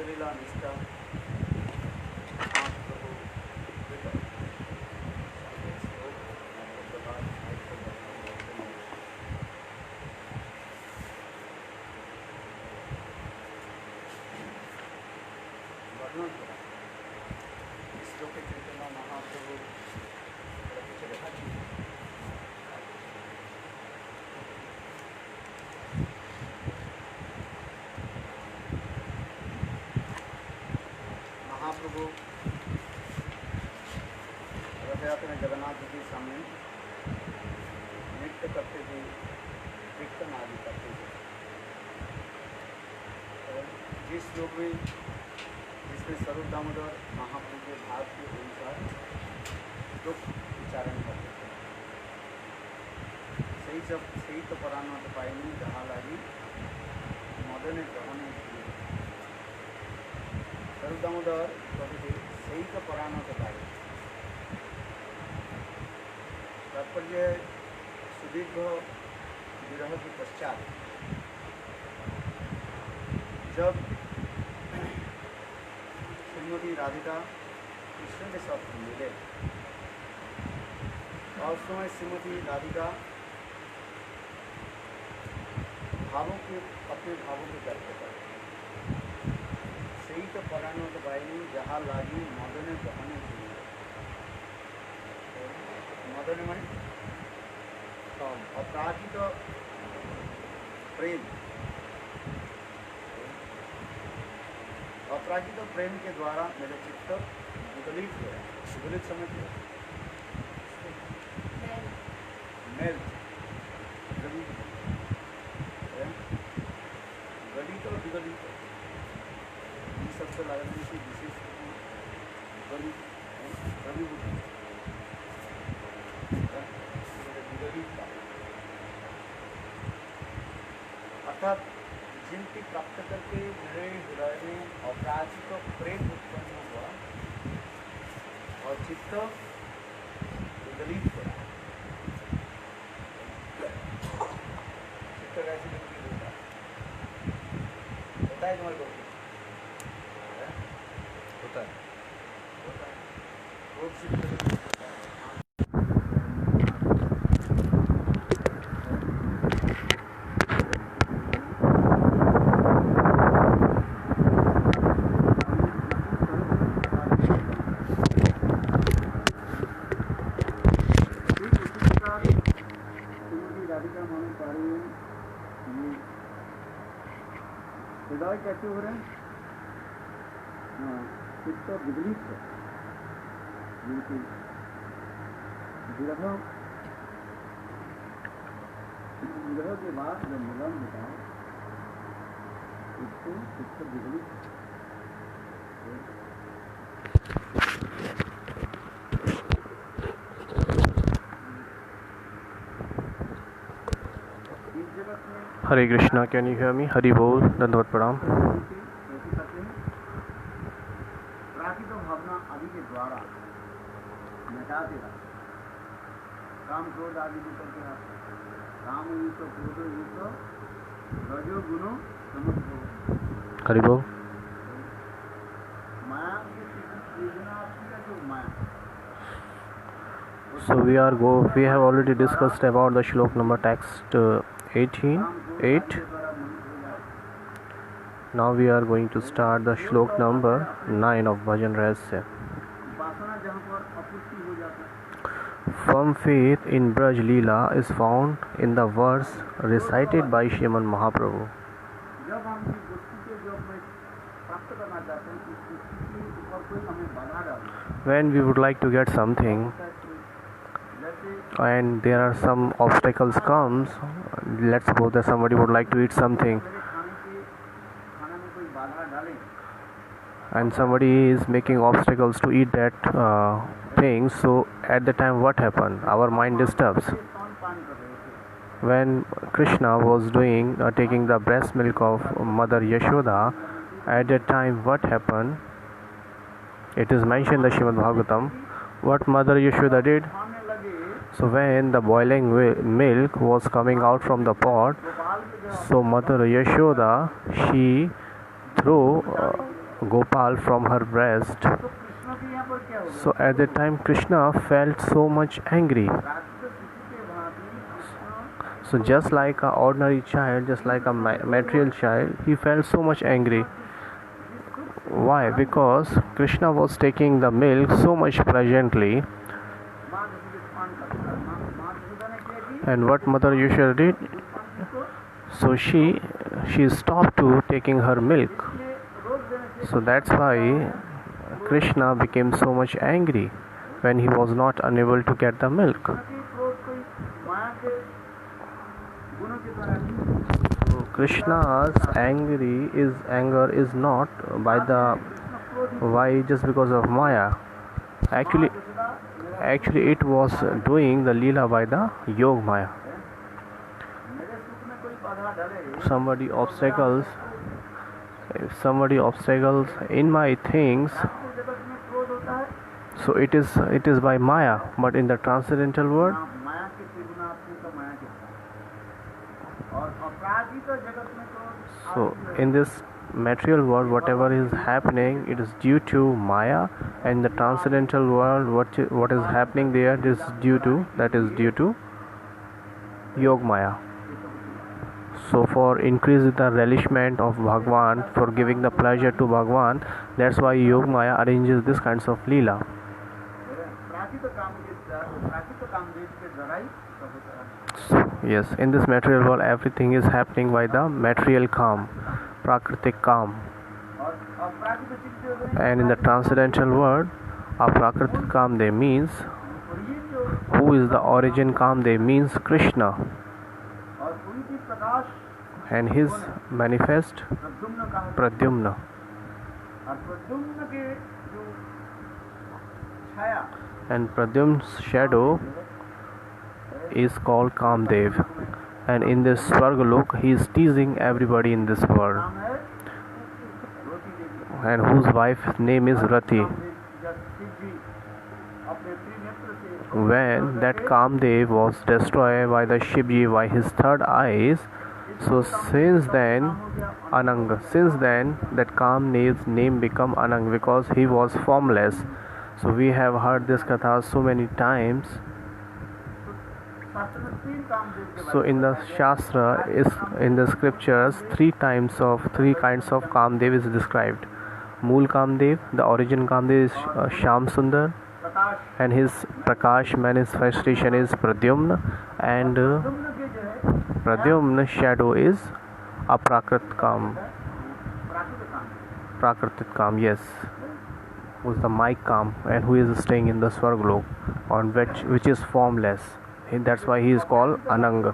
ब्रजलीला निष्ठा महाप्रभु वर्णन करा श्लोक चैतन्य महाप्रभु महाप्रभु रथ यात्रा में जगन्नाथ जी के सामने नृत्य करते थे, कीर्तन आदि करते थे। जिस श्लोक में जिसमें स्वरूप दामोदर महाप्रभु के भाव के अनुसार श्लोक उच्चारण करते थे। सही तो परान्नत पाइनी जहाँ लागी मदने ग्रहणे स्वरूप दामोदर कहते सही तो परान्नत पाई। तात्पर्य सुदीर्घ विरह के पश्चात जब श्रीमती राधिका कृष्ण के साथ मिले और उस समय श्रीमती राधिका अपने भावों के करते थे। सही तो परान्नत पाइनी जहाँ लागी मदने ग्रहणे मदने माने अपराजित प्रेम, अपराजित प्रेम के द्वारा मेरा चित्त विगलित हुआ। विगलित समझिए, मेल्ट गलित और विगलित ये सबसे लगने की विशेष गलित अर्थात जिनकी प्राप्त करके मेरे हृदय में अपराजित प्रेम उत्पन्न हुआ और चित्त विगलित हुआ। चित्त कैसे विगलित होता है तुम्हारे को? होता है वो चित्त हृदय कैसे हो रहे हैं? चित्त विगलित है। बिल्कुल विरह के बाद जब मिलन होता है उसको चित्त विगलित Hare Krishna, can you hear me? Hari बोल, दंडवत प्रणाम। प्राकृत भावना आदि के द्वारा मिटा देगा। काम क्रोध आदि भी करते हैं। काम युक्त क्रोध युक्त रजो गुणों समस्त। हरि बोल। माया की योजना आपकी है जो माया। So we have already discussed about the shlok number text 18:8. Now we are going to start the shlok number 9 of Bhajan Rahasya. Firm faith in Braj Leela is found in the verse recited by Sriman Mahaprabhu. When we would like to get something and there are some obstacles comes, let's suppose that somebody would like to eat something and somebody is making obstacles to eat that thing, so at the time what happened? Our mind disturbs. When Krishna was taking the breast milk of Mother Yashoda, at that time what happened? It is mentioned in the Srimad Bhagavatam what Mother Yashoda did. So when the boiling milk was coming out from the pot, so Mother Yashoda, she threw Gopal from her breast. तो कृष्ण के यहाँ पर क्या होगा? So at that time Krishna felt so much angry. प्राकृत शिशु के भांति Krishna So just like a ordinary child, just like a material child, he felt so much angry. Why? Because Krishna was taking the milk so much pleasantly. माँ जैसे स्नान करता है, माँ यशोदा ने क्या की? And what Mother Yashoda did? So she stopped to taking her milk. इसलिए रोक देने से So that's why Krishna became so much angry when he was not unable to get the milk. क्योंकि क्रोध कोई माया के गुणों के द्वारा नहीं, So Krishna's anger is not by the why just because of Maya. Actually it was doing the Leela by the Yog Maya. मेरे सुख में कोई बाधा डाले, If somebody obstacles in my things, तो जगत में क्रोध होता है, so it is by Maya, but in the transcendental world, हाँ, माया के त्रिगुणात्मक माया के साथ। और अपराधी तो जगत में क्रोध so in this material world whatever is happening, it is due to Maya, and the transcendental world what is happening there, that is due to Yog Maya. So for increasing the relishment of Bhagwan, for giving the pleasure to Bhagwan, that's why Yog Maya arranges this kinds of Leela. प्राकृत कामदेव के द्वारा ही सब होता है। So, yes, in this material world everything is happening by the material calm, Prakritik calm. और अप्राकृत चित्त जो है, And in the transcendental world, Aprakritik Kamdev means, और ये जो who is the origin Kamdev means Krishna, और उनकी प्रकाश and his manifest प्रद्युम्न का है। Pradyumna. और प्रद्युम्न के जो छाया And Pradyumna's shadow is called Kamdev. And in this Swargalok, he is teasing everybody in this world. नाम है रोटी देवी। And whose wife's name is Rati. जब शिव जी अपने त्रिनेत्र से When that Kamdev was destroyed by the Shivji by his third eyes, so since then that Kamdev's name become Anang because he was formless. So we have heard this katha so many times. शास्त्र में तीन कामदेव के So in the Shastra, in the scriptures, three kinds of Kamdev is described. Mool Kamdev, the origin Kamdev is Sham Sundar, Prakash and his Prakash manifestation is Pradyumna, and Pradyumna के जो है Pradyumna shadow is Aprakrit Kam, Prakrit Kamadeva. Prakritit Kam, yes, who is the Mike Kam and who is staying in the Swarglok, on which is formless. That's why he is called Anang. भजन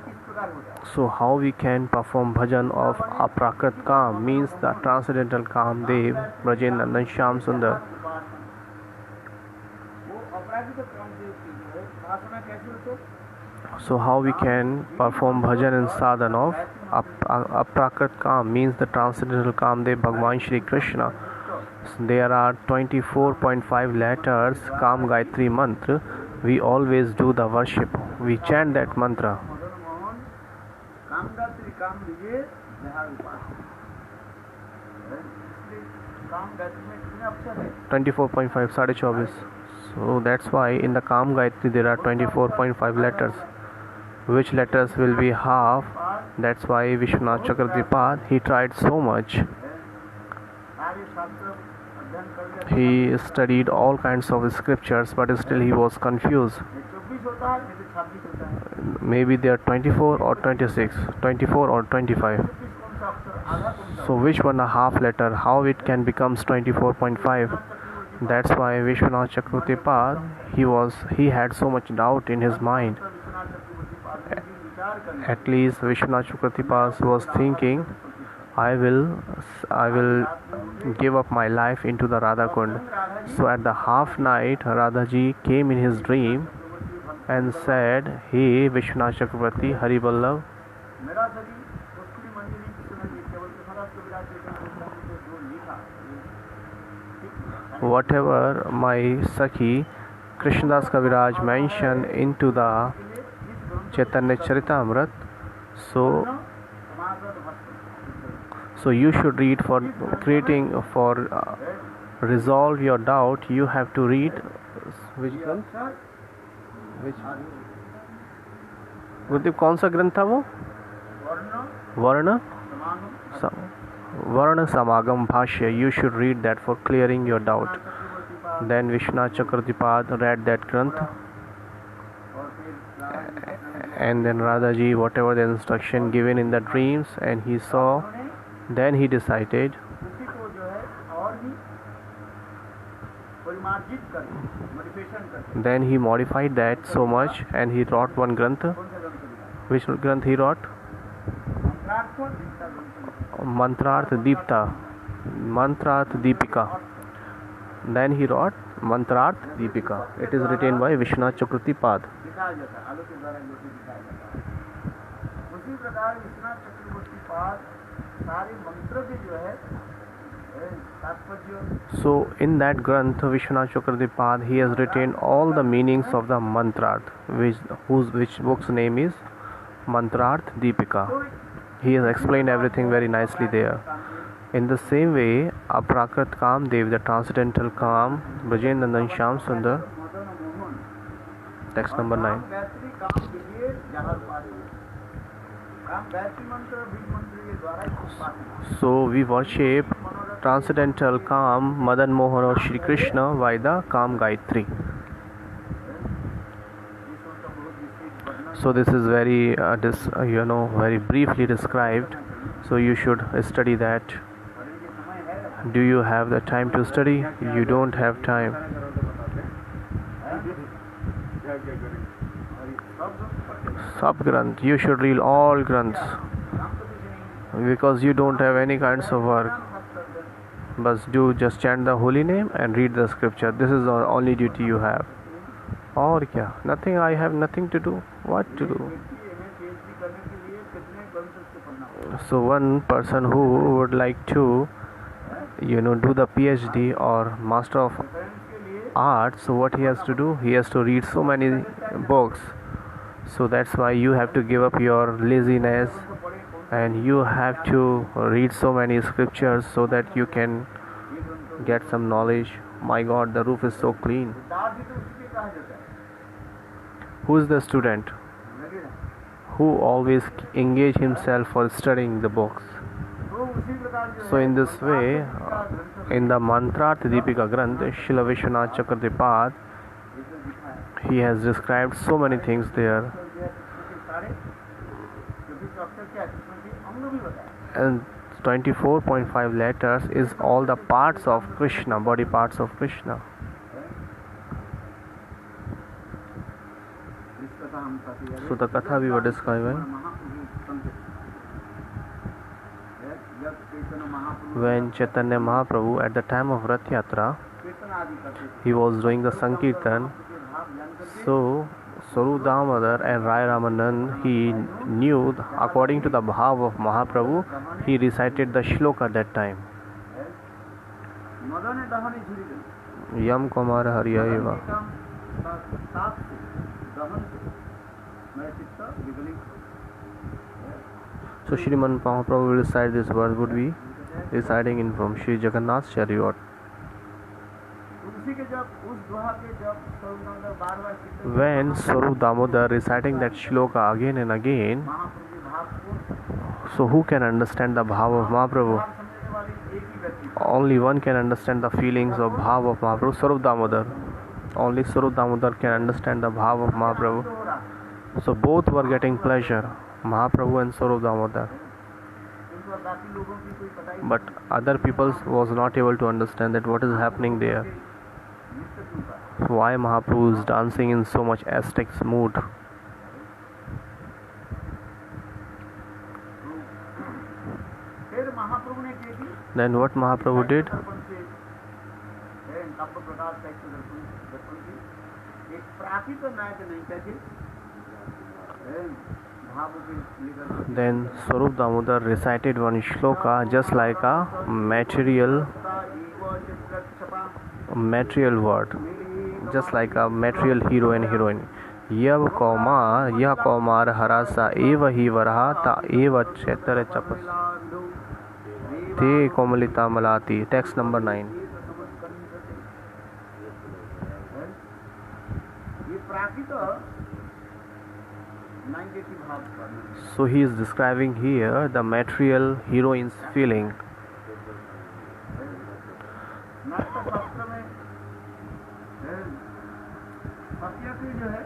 किस प्रकार होता है? So how we can perform bhajan of Aprakrit Kam means the transcendental Kam Dev, Brajenandan Sham Sundar. वो अपराकृत कामदेव की जो है उपासना कैसे होते? So how we can perform bhajan and sadhana of Aprakrit Kam means the transcendental Kam Dev Bhagwan Shri Krishna. So there are 24.5 letters Kam Gayatri Mantra. We always do the worship. We chant that mantra. Madan Mohan कामदात्री काम लीजिए बिहार उपासना। इसलिए काम गायत्री में कितने अक्षर है? 24.5, 24.5. So that's why in the Kam Gayatri there are 24.5 letters. Which letters will be half? That's why Vishwanath Chakravartipad, he tried so much. सारे शास्त्र अध्ययन कर लिया। He studied all kinds of scriptures, but still he was confused. ये 24 होता है, ये 26 होता है। Maybe they are 24 or 26, 24 or 25. 24 कौन सा अक्षर? आधा कौन सा? So which one a half letter? How it can becomes 24.5? That's why Vishwanath Chakravartipad, he had so much doubt in his mind. Vishwanath चक्रवर्ती पाद जी विचार करने At least Vishwanath Chakravartipad was thinking, I will give up my life into the Radha Kund. So at the half night, Radhaji came in his dream and said, Hey Vishwanath Chakravarti, Hari Vallabh, मेरा सभी उसकी मंजरी की सुना जी केवल के महाराज को विराट चेतन गोस्वामी ने जो लिखा ठीक whatever my Sakhi Krishnadas Kaviraj mentioned into the जिस ग्रंथ Chaitanya Charitamrita, so So you should read for creating, for resolve your doubt, you have to read which ये ग्रंथ? अक्षर Which आदि गुरुदेव कौन सा ग्रंथ था वो? वर्ण वर्ण समागम Varna Samagam Bhashya. You should read that for clearing your doubt. Chakraborty Then Vishnu Chakravartipad read that Granth, और फिर Radha and then Radhaji, whatever the instruction given in the dreams, and he saw, then he decided, उसी को जो है और भी परिमार्जित करके मॉडिफिकेशन करके then he modified that so much, and he wrote one Granth. कौन सा ग्रंथ लिखा? Which Granth he wrote? मंत्रार्थ और दीक्षा ग्रंथ लिखा। Mantrarth Deepta, Mantrarth Deepika. Then he wrote Mantrarth Deepika. It is written by Vishnu Chakravartipad. दिखाया जाता है, आलो के द्वारा ज्योति दिखाया जाता है। उसी प्रकार विश्वनाथ चक्रवर्ती पाद सारे मंत्र के जो है तात्पर्य So in that Granth, Vishwanath Chakravartipad, he has written all the meanings of the Mantrarth, which book's name is Mantrarth Deepika. He has explained everything very nicely there. In the same way, Aprakrit Kamdev, the transcendental Kam, Brajendrandan Shyam Sundar, Madan Mohan text number 9. Gayatri काम विजय जहाज पाते काम गायत्री मंत्र बीज मंत्र के द्वारा ही पाते So we worship transcendental Kam, Madan Mohan or Shri Krishna by the Kam Gayatri. So this is very, very briefly described. So you should study that. Do you have the time to study? You don't have time. Sub Granth, you should read all Granths because you don't have any kinds of work. But do just chant the holy name and read the scripture. This is the only duty you have. और क्या? Nothing. I have nothing to do. What to do? So one person who would like to, do the PhD or Master of Arts, so what he has to do? He has to read so many books. So that's why you have to give up your laziness and you have to read so many scriptures so that you can get some knowledge. My God, the roof is so clean. Who is the student who always engage himself for studying the books? So in this way, in the Mantrarth Deepika Granth, Srila Vishwanath Chakravartipad, he has described so many things there. And 24.5 letters is all the parts of Krishna, body parts of Krishna. So the Katha we were describing. When Chaitanya Mahaprabhu at the time of Rath Yatra, he was doing the Sankirtan. So Swarup Damodar and Rai Ramanand, he knew according to the bhav of Mahaprabhu, he recited the shloka that time. Yam Kumar Haryaiva. So Shriman Mahaprabhu will recite this verse, would be reciting in from Sri Jagannath chariot. When Swarup Damodar reciting that shloka again and again, so who can understand the bhav of Mahaprabhu? Only one can understand the feelings of bhav of Mahaprabhu, Swarup Damodar. Only Swarup Damodar can understand the bhav of Mahaprabhu. So both were getting pleasure, Mahaprabhu and Swarup Damodar. But other people was not able to understand that what is happening there. Why Mahaprabhu is dancing in so much ecstatic mood. Then what Mahaprabhu did? Then Swarup Damodar recited one shloka just like a material word, just like a material hero and heroine. Yav Kaumar Harasa Eva hi Varahata Eva Chaitara Chapas. ते कोमलिता मलाती. Text number 9. ये तो समझ कर नहीं सकते. ये प्राकृत नाइगेटिव भाव करना. So he is describing here the material heroine's feeling. Natyashastra में सत्याग्रह जो है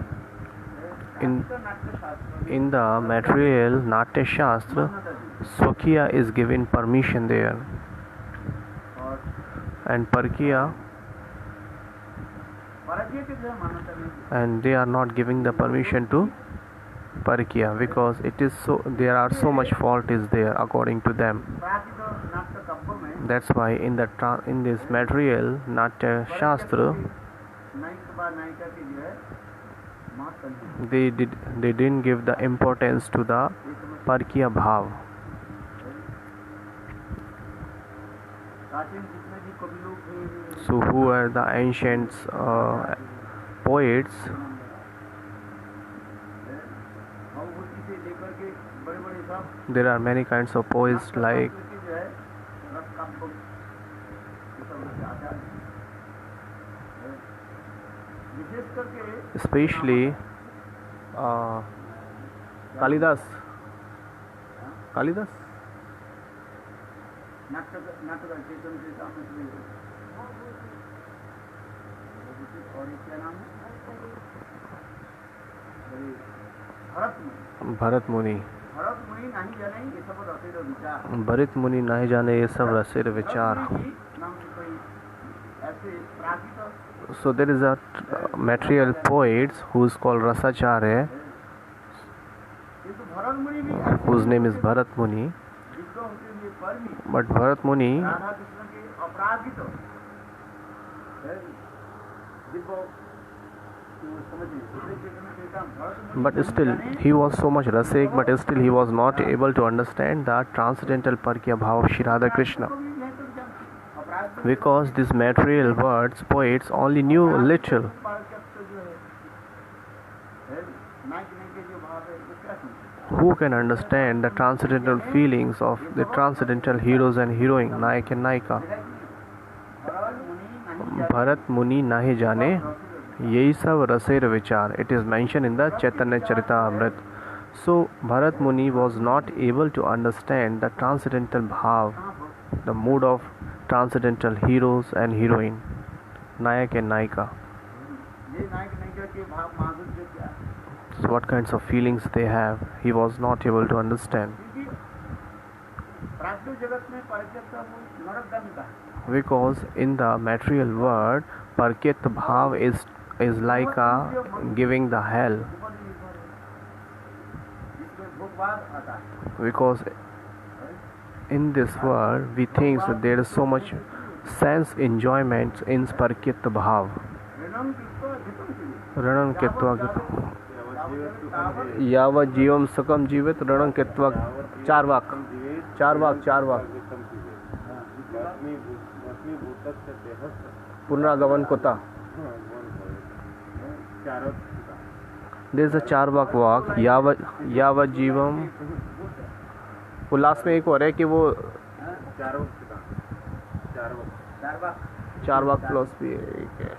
In- Natyashastra In the material Natya Shastra, Swakya is given permission there, और and Parkiya, पराजय के जो है मान्यता नहीं. and they are not giving the permission to Parkiya because it is so there are so much fault is there according to them. प्राकृत नाट्य काव्य में That's why in this material Natya Shastra नायक व नायिका के जो है महत्व नहीं. they didn't give the importance to the Parkiya bhav. प्राचीन जितने भी कवि लोग थे So who are the ancient poets? Bhagwati से लेकर के बड़े बड़े सब There are many kinds of poets like के जो है रस काव्य ये सब उनके आचार्य हैं. विशेष करके especially Kalidas. नाटक चेतन के सामने से और ये क्या नाम है भरत मुनि. Bharat Muni. भरत मुनि नहीं जाने ये सब रसेर विचार. Bharat Muni नहीं जाने ये सब रसेर विचार. भरत मुनि नाम की कोई ऐसे प्राकृत So there is a material poet who is called Rasacharya, किंतु भरत मुनि भी whose name is Bharat Muni. विद्रोह के लिए पर भी But Bharat Muni, Radha Krishna के अपराधित दिव्य समझिए दूसरे चेतन के काम भरत मुनि but still he was so much rasic, but still he was not able to understand the transcendental Parkya bhav of Shri Radha Krishna. को भी नहीं तो जानते. अपराध Because these material words, poets only knew little. पारकत्व जो है नायक नायिका के जो भाव है वो क्या समझे. Who can understand the transcendental feelings of the transcendental heroes and heroine, Nayak and Nayika? Bharat मुनि नहीं जाने Bharat Muni nahi jane, यही सब रसेर विचार. It is mentioned in the Chaitanya Charitamrita. So Bharat Muni was not able to understand the transcendental bhav, the mood of transcendental heroes and heroine, Nayak and Nayika. ये नायक नायिका के भाव माधुर्य क्या है. So what kinds of feelings they have, he was not able to understand. क्योंकि प्राकृतिक जगत में पारकत्व नरकगामी का है. Because in the material world, Parkyat bhav is like giving the hell. ऊपर निर्भर है. जिसमें भोगवाद आता है. Because in this world, we think that there is so much sense enjoyment in Parkyat bhav. ऋणम किसको अधिकम चाहिए. Ranam Ketwa तावत Yava Jivam Sakam Jivat Ranam Ketwa चार वाक पुनरागमन कोता. There is a Charvaka walk यावत जीवम. वो लास्ट में एक और है कि वो चार वाक प्लस भी एक है.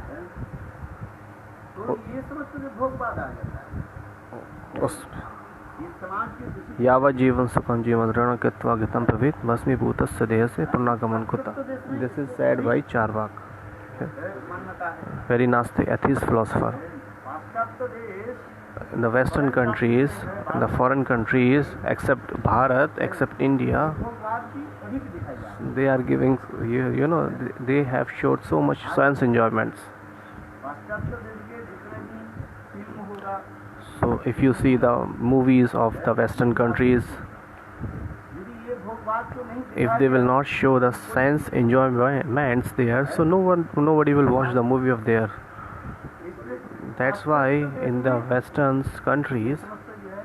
तो ये समझते हुए भोगवाद आ जाता है. उस ये समाज के दूषित यावत जीवन सुखम जीवन रण कृत्वा गतम प्रभेद भस्मीभूतस्य देह से पुनरागमन कुता. This is said by Charvaka. मान्यता है. Very nasty atheist philosopher. पाश्चात्य देश In the Western countries, in the foreign countries, except Bharat, except India, भोगवाद की अधिक दिखाई जाती है. they are giving, they have showed so much sense enjoyments. पाश्चात्य देश के जितने भी फिल्म होगा So if you see the movies of the Western countries, यदि ये भोगवाद को नहीं if they will not show the sense enjoyments there, so nobody will watch the movie of there. That's why in the Western countries, समझते जो है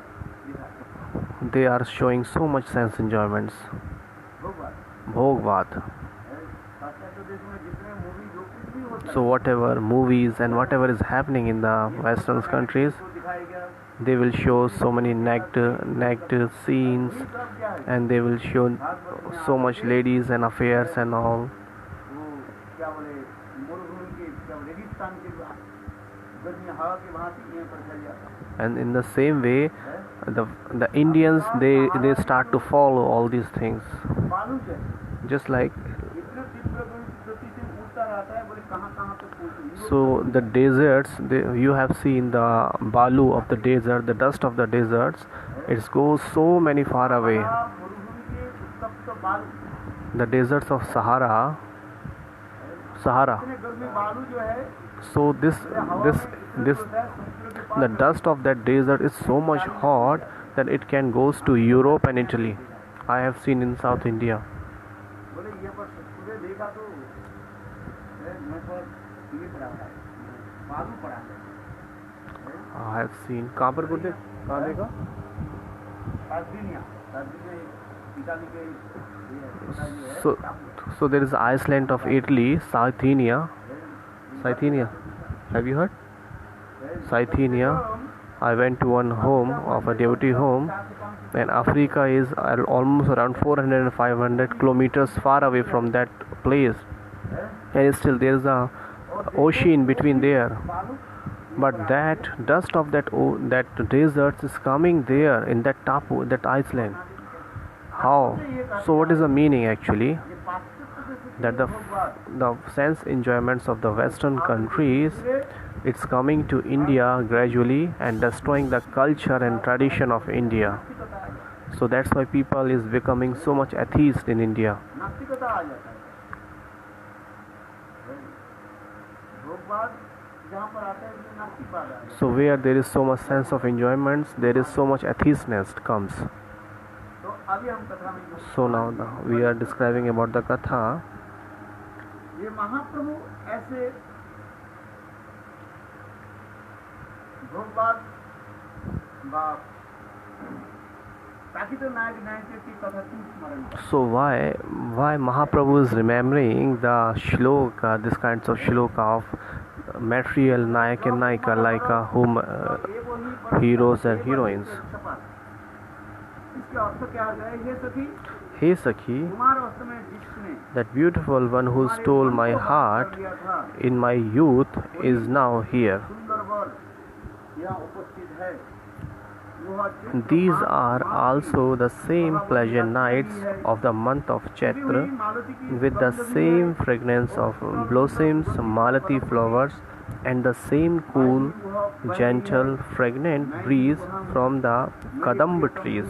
दिखा they are showing so much sense enjoyments. भोगवाद. Bhogvad. पाश्चात्य देश में जितने movie जो कुछ भी होता So whatever movies and whatever is happening in the Western countries, है दिखाया गया they will show so many naked scenes, ये सब क्या है? and they will show so much ladies and affairs and all. वो क्या बोले मरुभूमि के क्या बोले, रेगिस्तान के गर्मी हवा के वहाँ से यहाँ पर चल जाता And in the same way, है। the Indians they start to follow all these things, बालू जैसे just like. इतने तीव्र गति से उड़ता रहता है, बोले कहाँ कहाँ तक पहुँचे। So the deserts, you have seen the balu of the desert, the dust of the deserts. It goes so many far away. मरुभूमि के उत्तप्त बालू, The deserts of Sahara. इतने गर्मी बालू जो है, So this हवा this में इतने this होता है, समुद्र के पास the dust of that desert is so much hot that it can goes to Europe and Italy. I have seen in South India. बोले ये पर सुबह देखा तो मैं पर ये पड़ा है, बालू पड़ा है। I have seen. कहाँ पर बोलते? कहाँ देखा? सार्डिनिया, सार्डिनिया इटाली के ये है, So so there is Iceland of Italy, Sardinia. Sardinia. Have you heard? Sardinia. I went to one home of a devotee home, and Africa is almost around 400 and 500 kilometers far away from that place, and still there is a ocean between there. बालू But that dust of that desert is coming there in that tapu, that Iceland. How? So what is the meaning actually? ये पाश्चात्य देश That the sense enjoyments of the Western countries, it's coming to India gradually and destroying the culture and tradition of India. So that's why people is becoming so much atheist in India. नास्तिकता आ जाता है। भोगवाद जहाँ पर आता है उसमें नास्तिकवाद आ जाता है। So where there is so much sense of enjoyments, there is so much atheistness comes. तो अभी हम कथा में जो So now we are describing about the Katha. ये महाप्रभु ऐसे भोगवाद बाप ताकि तो नायक नायक की कथा क्यों स्मरण कर। So why Mahaprabhu is remembering the shloka, this kinds of shloka of material Nayak and Nayika, like whom heroes and heroines. इसका अर्थ क्या है? ये सखी Hey Sakhi, कुमार अवस्था में जिसने that beautiful one who stole my heart लिया था, in my youth is now here. सुंदर वर यहाँ उपस्थित है। वह जिस These are also the same pleasure nights of the month of Chaitra, with the same fragrance of blossoms, malati flowers, and the same cool, gentle, fragrant breeze from the kadamba trees.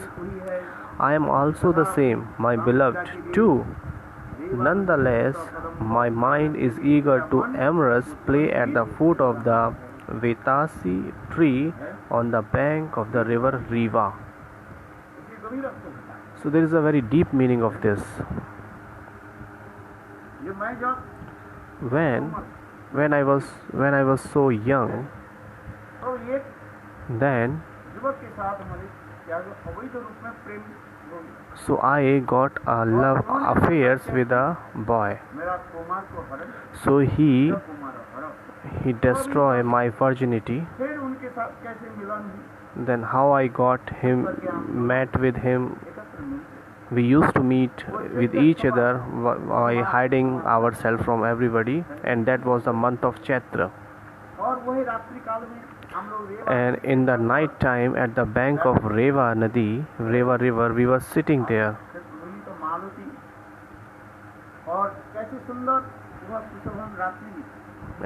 I am also the same, my beloved, too. Nonetheless, my mind is eager to amorous play at the foot of the Vetasi tree on the bank of the river Riva. इसी गंभीर अर्थ होता है। So there is a very deep meaning of this. ये मैं जब When I was so young, तो ये then युवक के साथ हमारे क्या अवैध रूप में प्रेम हो गया। so I got a love affairs with a boy. मेरा कुमार को हरण, So कुमार हरण, he destroyed my virginity. फिर उनके साथ कैसे मिलन हुई, Then how I got him, met with him. एकत्र मिलते, We used to meet with each other by hiding ourselves from everybody, and that was the month of Chaitra. और वही रात्रि काल में हम लोग रेवा And in the night time at the bank of Reva Nadi, Reva river, we were sitting there. से वही तो मालती और कैसे सुंदर वह सुशोभन रात्रि भी।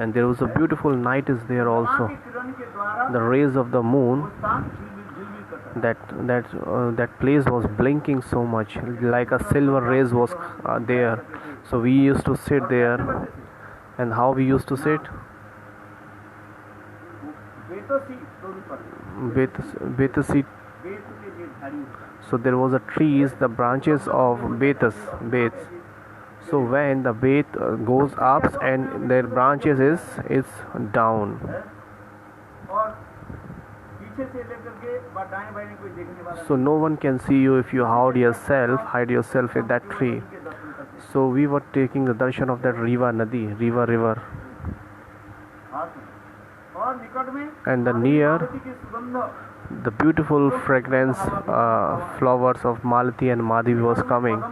And there was a beautiful night is there माँ also. के किरण के द्वारा The rays of the moon, वो स्थान झिलमिल करता है। that place was blinking so much, like a silver rays was there. So we used to sit there. And how we used to sit? Betasi story पर Betasi. बेत के जे झाड़ी So there was a trees, the branches of betas. So when the bet goes up and their branches is down. और पीछे से लेकर के दाएं बाएं कोई देखने वाला So no one can see you if you hide yourself in that tree. के दर्शन करते So we were taking the darshan of that Riva Nadi, Riva river. और निकट में And the near, मालती की सुगंध the beautiful fragrance flowers of Malati and Madhavi was coming,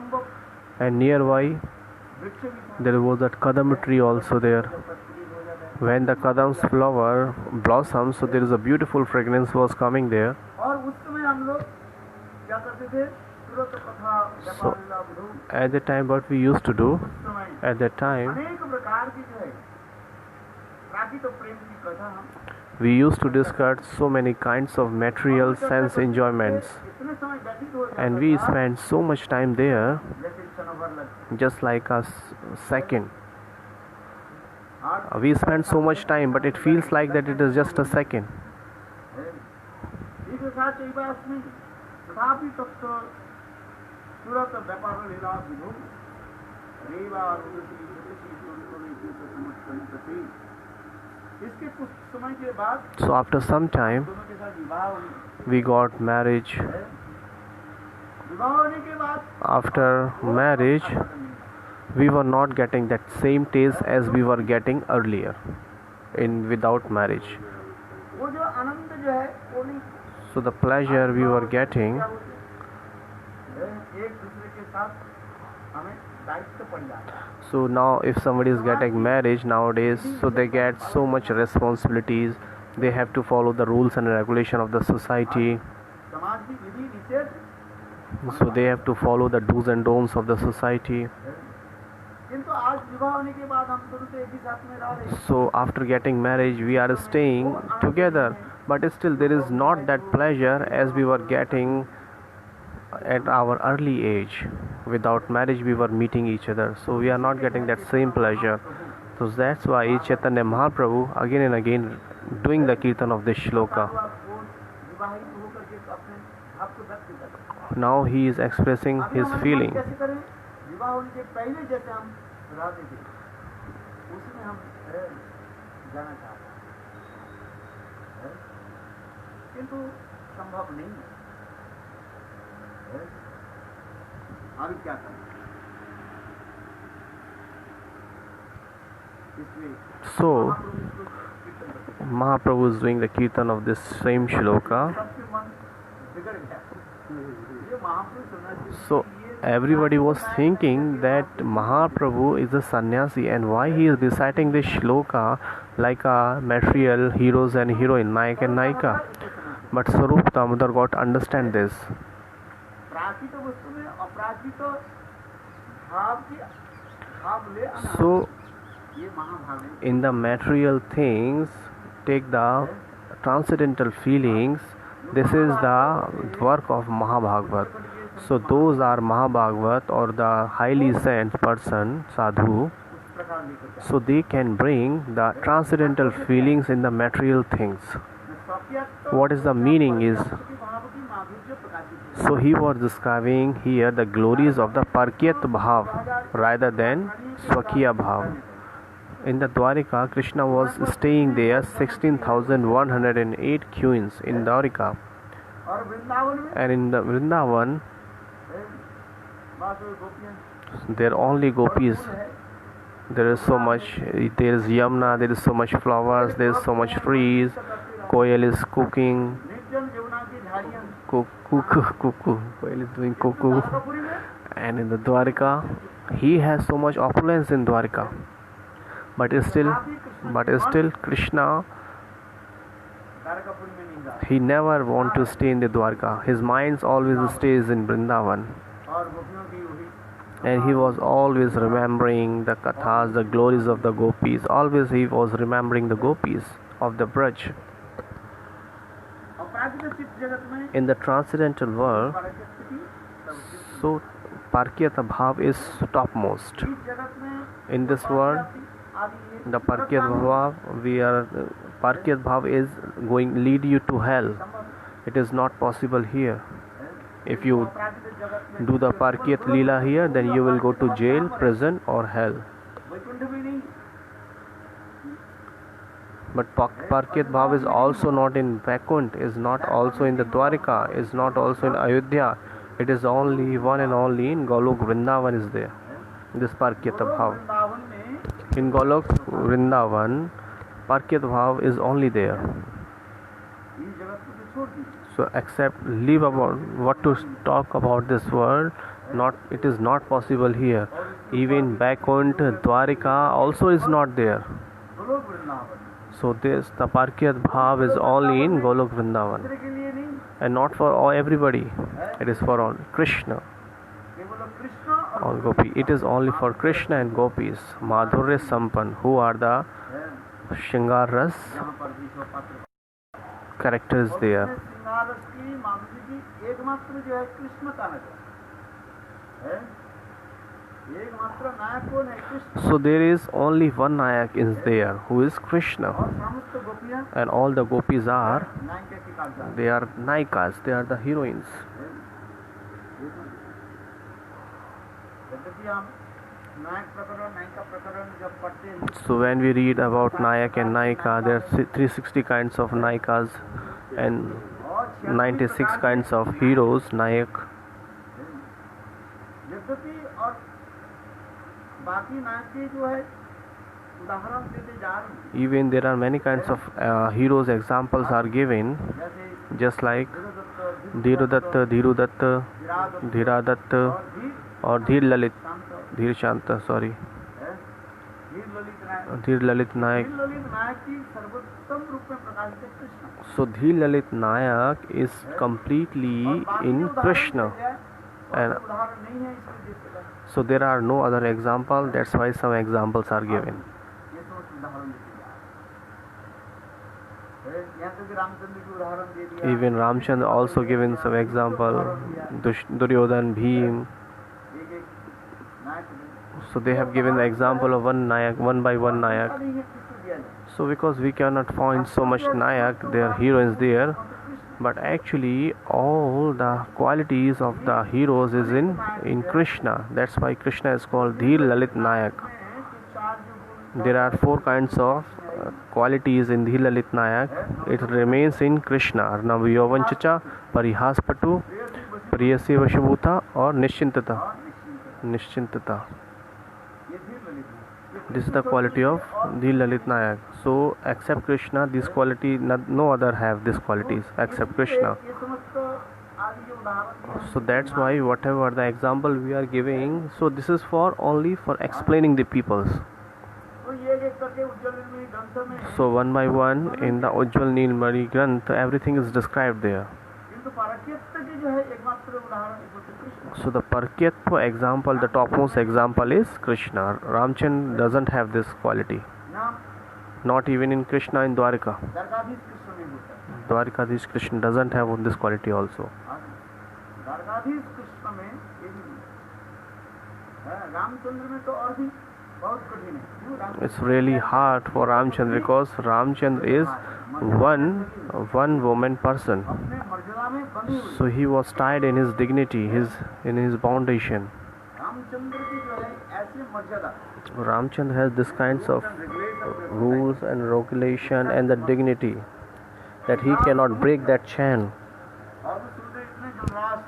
and nearby there was that kadam tree also there. When the kadam's flower blossoms, so there is a beautiful fragrance was coming there. और उस समय हम लोग क्या करते थे, तुरंत कथा So व्यापार लीला Vidhu, at that time what we used to do, उस समय at that time अनेक प्रकार की जो है प्राकृतिक प्रेम की कथा हम we used to discuss so many kinds of material sense enjoyments, इतने समय व्यतीत हो जाता and we था, spent so much time there, जैसे क्षण भर लगता just like a second. आज We spend so much time, but it feels like that it is just a second. एक साथ एक बार में तथापि तत्व तुरंत व्यापार लीला विधु रेवा रुदसी रुदसी तुरंत की समझ करती, इसके कुछ समय के बाद So after some time दोनों के साथ विवाह हुई। we got marriage. विवाह होने के बाद After marriage we were not getting that same taste as we were getting earlier in without marriage. वो जो आनंद जो है वो नहीं, So the pleasure we were getting, एक दूसरे के साथ हमें दायित्व पड़ जाता है। so now if somebody is getting marriage nowadays, so they get so much responsibilities, they have to follow the rules and regulation of the society, समाज की विधि निषेध, so they have to follow the do's and don'ts of the society. किंतु आज विवाह होने के बाद हम दोनों तो एक ही साथ में रह रहे हैं। So after getting marriage we are staying together, but still there is not that pleasure as we were getting at our early age. Without marriage we were meeting each other, so we are not getting that same pleasure. So that's why Chaitanya Mahaprabhu again and again doing the kirtan of this shloka. विवाहित होकर के अपने भाव को व्यक्त करते हैं। Now he is expressing अभी his हम feeling. कैसे करें, विवाह होने के पहले जैसे हम रहते थे उसमें हम जाना चाहते हैं, किंतु संभव नहीं है। अभी क्या करें, इसलिए So कीर्तन Mahaprabhu is doing the kirtan of this same shloka. सबके मन बिगड़ गया। ये महापुरुष होना चाहिए। So everybody was thinking that Mahaprabhu is a sannyasi, and why he is reciting this shloka like a material heroes and heroine, Nayak and Nayika. But Sarup Damodar got understand this. प्राकृत वस्तु में अपराकृत भाव की भाव ले आना, So ये महाभाव है। in the material things take the transcendental feelings. This is the work of Mahabhagavat. So those are Mahabhagavat or the highly sent person, sadhu. उस प्रकार लेकर So they can bring the transcendental feelings in the material things. स्वाप्यत्व What is the meaning is, की भाव की माधुर्य प्रकाशित है। so he was describing here the glories of the Parkyat Bhav rather than Swakya Bhav. In the Dwarika, Krishna was staying there 16,108 queens in Dwarika, और वृंदावन में and in the Vrindavan Vasu गोपियां there are only gopis. है, There is so much, there is Yamuna, there is so much flowers, there is so much trees, Koyal is cooking, निर्जन यमुना की झाड़ियां, cuckoo, Koyal is doing cuckoo. Dwarkapuri में And in the Dwarika, he has so much opulence in Dwarika, but still Krishna, Dwarkapuri में नहीं रहा, he never want to stay in the Dwarka. His mind always stays in Vrindavan, और गोपियों की वही and he was always remembering the kathas, the glories of the gopis. Always he was remembering the gopis of the Braj. अपराकृत चित्त जगत में In the transcendental world, park स्थिति सब so Parkyata Bhav is topmost. इस जगत में In this world, आदि ये the Parkyat Bhav, Parkyat Bhav is going lead you to hell. It is not possible here. If you अपराकृत जगत में do the Parkyat Leela here, then you will go to jail, prison or hell. Vaikuntha भी नहीं, But Parkyat Bhav is also not in Vaikunt, is not also in the Dwarika, is not also in Ayodhya. It is only one and only in Golok Vrindavan is there. This Parkyat Bhav. Vrindavan में In Golok Vrindavan, Parkyat Bhav is only there. इस जगत सब कुछ छोड़ दीजिए। So accept, leave about what to talk about this world. Not, it is not possible here. Even Vaikuntha, Dwarika also is not there. Golok Vrindavan So this taparkyat bhav is only in Golok Vrindavan दूसरे के लिए नहीं and not for all, everybody. It is for all Krishna, केवल कृष्ण और all gopi. It is only for Krishna and gopis, Madhurya Sampan, who are the Shringar Ras जहाँ पर विश्व पात्र characters there. श्रृंगार रस की माधुरी की एकमात्र जो है कृष्ण का नजर है, एकमात्र नायक कौन है? Krishna. So there is only one Nayak is there, who is Krishna, और समस्त गोपियां and all the gopis are, नायक के कागजात they are Naikas, they are the heroines. यद्यपि हम नायक प्रकरण नायिका प्रकरण जब पढ़ते हैं So when we read about Nayak and Naika, there are 360 kinds of Naikas and और 96 kinds of heroes, Nayak. यद्यपि और बाकी नायक के जो है उदाहरण देते जा रहे हैं, Even there are many kinds of heroes, examples are given, जैसे just like धीरोदत्त, Dhirudatta, Virat Dhiradatta और or Dhir Lalit, शांत Dhir Shanta, sorry, है, धीर ललित नायक। Dhir Lalit Nayak. धीर ललित नायक की सर्वोत्तम रूप में प्रकाशित है Krishna. So Dhir Lalit Nayak is completely और बाकी in उदाहरण Krishna, दिए हैं, और and उदाहरण नहीं है इसलिए देते हैं। so there are no other example. That's why some examples are given. ये तो उदाहरण देते जा रहे हैं। यहाँ तक कि रामचंद्र की उदाहरण दे दिया। Even Ramchandra also given some example. Duryodhan, Bhim. एक-एक नायक ने। So they have given the example of one Nayak, one by one Nayak. नहीं है किसको दिया जाए? So because we cannot find so much Nayak, there are heroines there, but actually all the qualities of the heroes is in Krishna. That's why Krishna is called Dhir Lalit Nayak. में कि चार जो गुण There are 4 kinds of qualities in Dhir Lalit Nayak. It remains in Krishna. Arnab Yovanchacha, Parihaspatu, Priyasi Vashabhuta or Nishchintata. और निश्चिंत Nishchintata. ये धीर ललित है। This is the quality of Dhir Lalit Nayak. So except Krishna, this quality, no other have these qualities except Krishna. ये समस्त आदि जो उदाहरण दिए हैं, So that's why whatever the example we are giving, so this is for only for explaining the peoples. तो ये एक करके उज्जवल में ग्रंथ में है, So one by one in the Ujjwal Neelmani Granth, everything is described there. किंतु पारख्यत्व के जो है एकमात्र उदाहरण एक होते Krishna. So the Parkyatva example, the topmost example is Krishna. Ramchandra doesn't have this quality. नाम Not even in Krishna in Dwarika. Dwarkadhish Krishna में होता है। Dwarikadish Krishna doesn't have this quality also. Dwarkadhish Krishna में ये भी नहीं है। रामचंद्र में तो और भी बहुत कठिन है। क्यों? Ram It's really hard for Ramchandra because Ramchandra is one woman person. अपने मर्यादा में बंधी हुई। So he was tied in his dignity, in his foundation. Ramchandra की जो है ऐसी मर्यादा Ramchandra has this kinds of rules and regulation and the dignity that he cannot break that chain. और वो सूर्य इतने जलराश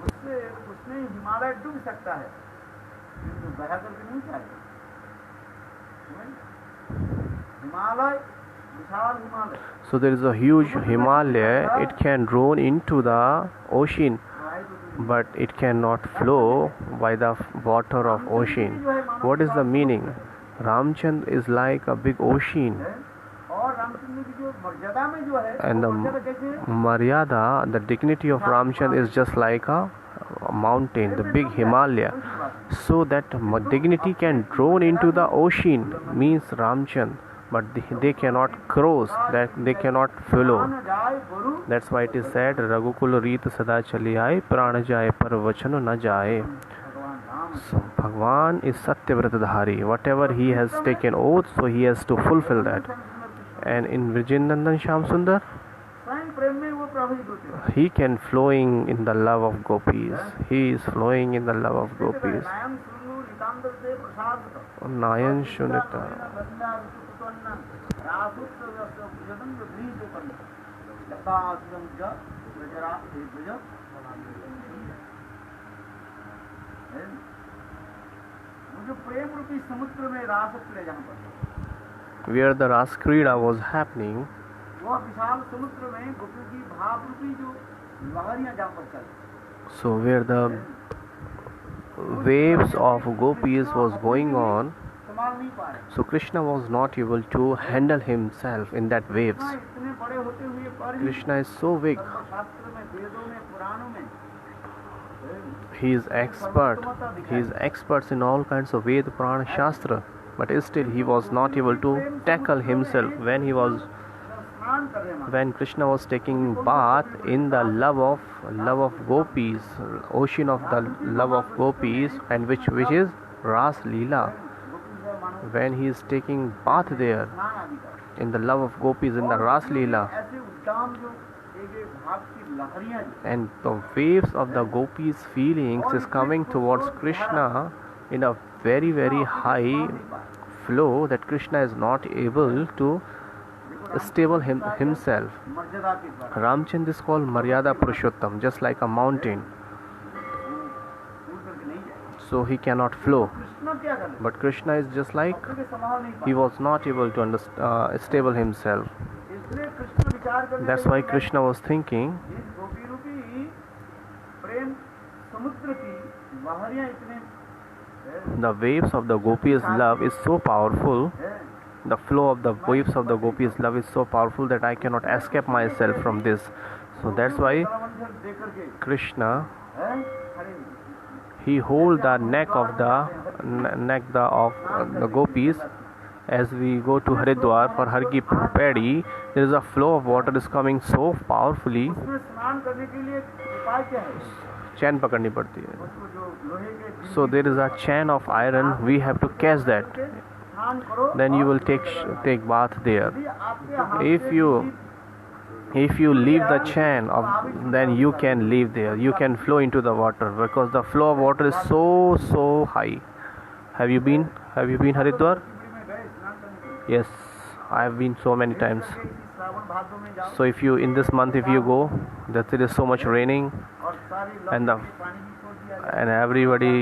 उससे उसमें हिमालय डूब सकता है, किंतु बहा करके नहीं जाएगा। हिमालय विशाल Himalaya So there is a huge Himalaya, it can drown into the ocean, but it cannot flow by the water of ocean. What is the meaning? Ramchandra is like a big ocean, और रामचंद्र की जो मर्यादा में जो है and वो the मर्यादा कैसे है? Maryada, the dignity of Ramchandra is just like a mountain, the big Himalaya. So that dignity can drown into the ocean means Ramchandra, but they cannot cross, that they cannot flow. प्राण जाए गुरु That's why it is said, Raghukul Reet Sada Chali Aaye, Prana Jaye Par Vachan Na Jaye. भगवान Ram So Bhagwan is Satyavratadhari. Whatever he has taken oath, so he has to fulfill that. And in Vrijendrandan Shyam Sundar, स्वयं प्रेम में वो प्रभावित होते हैं। he can flowing in the love of gopis. He is flowing in the love of gopis. नायम सुनु नितांत से प्रसाद Nayan Shunita. जो प्रेम रूपी समुद्र में रास क्रीड़ा जहाँ पर Where the Ras Krida was happening, वह विशाल समुद्र में गोपियों की भाव रूपी जो लहरियां जहाँ पर चल So where the waves of gopis was going on, संभाल नहीं पा रहे। so Krishna was not able to handle himself in that waves. इतने बड़े होते हुए पर ही Krishna is so big, शास्त्र में, वेदों में, पुराणों में he is experts in all kinds of Ved, Purana, Shastra, but still he was not able to tackle himself when स्नान कर रहे हैं। when Krishna was taking bath in the love of gopis, ocean of the love of gopis, and which is Ras Leela. When he is taking bath there स्नान आदि का in the love of gopis in the Ras Leela, ऐसे उद्दाम जो एक भाव की लहरियां जो and the waves of the gopis feelings is coming towards Krishna in a very very high flow that Krishna is not able to stable himself. मर्यादा के द्वारा Ramchand is called Maryada Purushottam, just like a mountain, दूर करके नहीं जाए। so he cannot flow. Krishna क्या कर ले? But Krishna is just like अपने के संभाल नहीं he पा was not able to stable himself. इसलिए कृष्ण विचार करने That's लगे why कि Krishna was thinking, इस गोपी रूपी प्रेम समुद्र की लहरियां इतने the waves of the gopis love is so powerful, है the flow of the waves of the gopis love is so powerful that I cannot escape myself from this. So that's why मंदिर देख करके Krishna, है खड़े he hold the neck of the gopis. As we go to Haridwar for Har Ki Pedi, there is a flow of water is coming so powerfully, उसमें स्नान करने के लिए उपाय क्या है? chain पकड़नी पड़ती है. उसको जो लोहे के So there is a chain of iron, we have to catch that. स्नान करो। Then you will take bath there. यदि आपके हाथ If you leave the chain of, then you can leave there. You can flow into the water because the flow of water is so high. Have you been Haridwar? में गए स्नान करने के लिए। Yes, I have been so many times. इसी श्रावण भादों में जाओ So if you in this month if you go, that there is so much raining और सारी and the लहरें पानी भी छोड़ दिया जाए। and everybody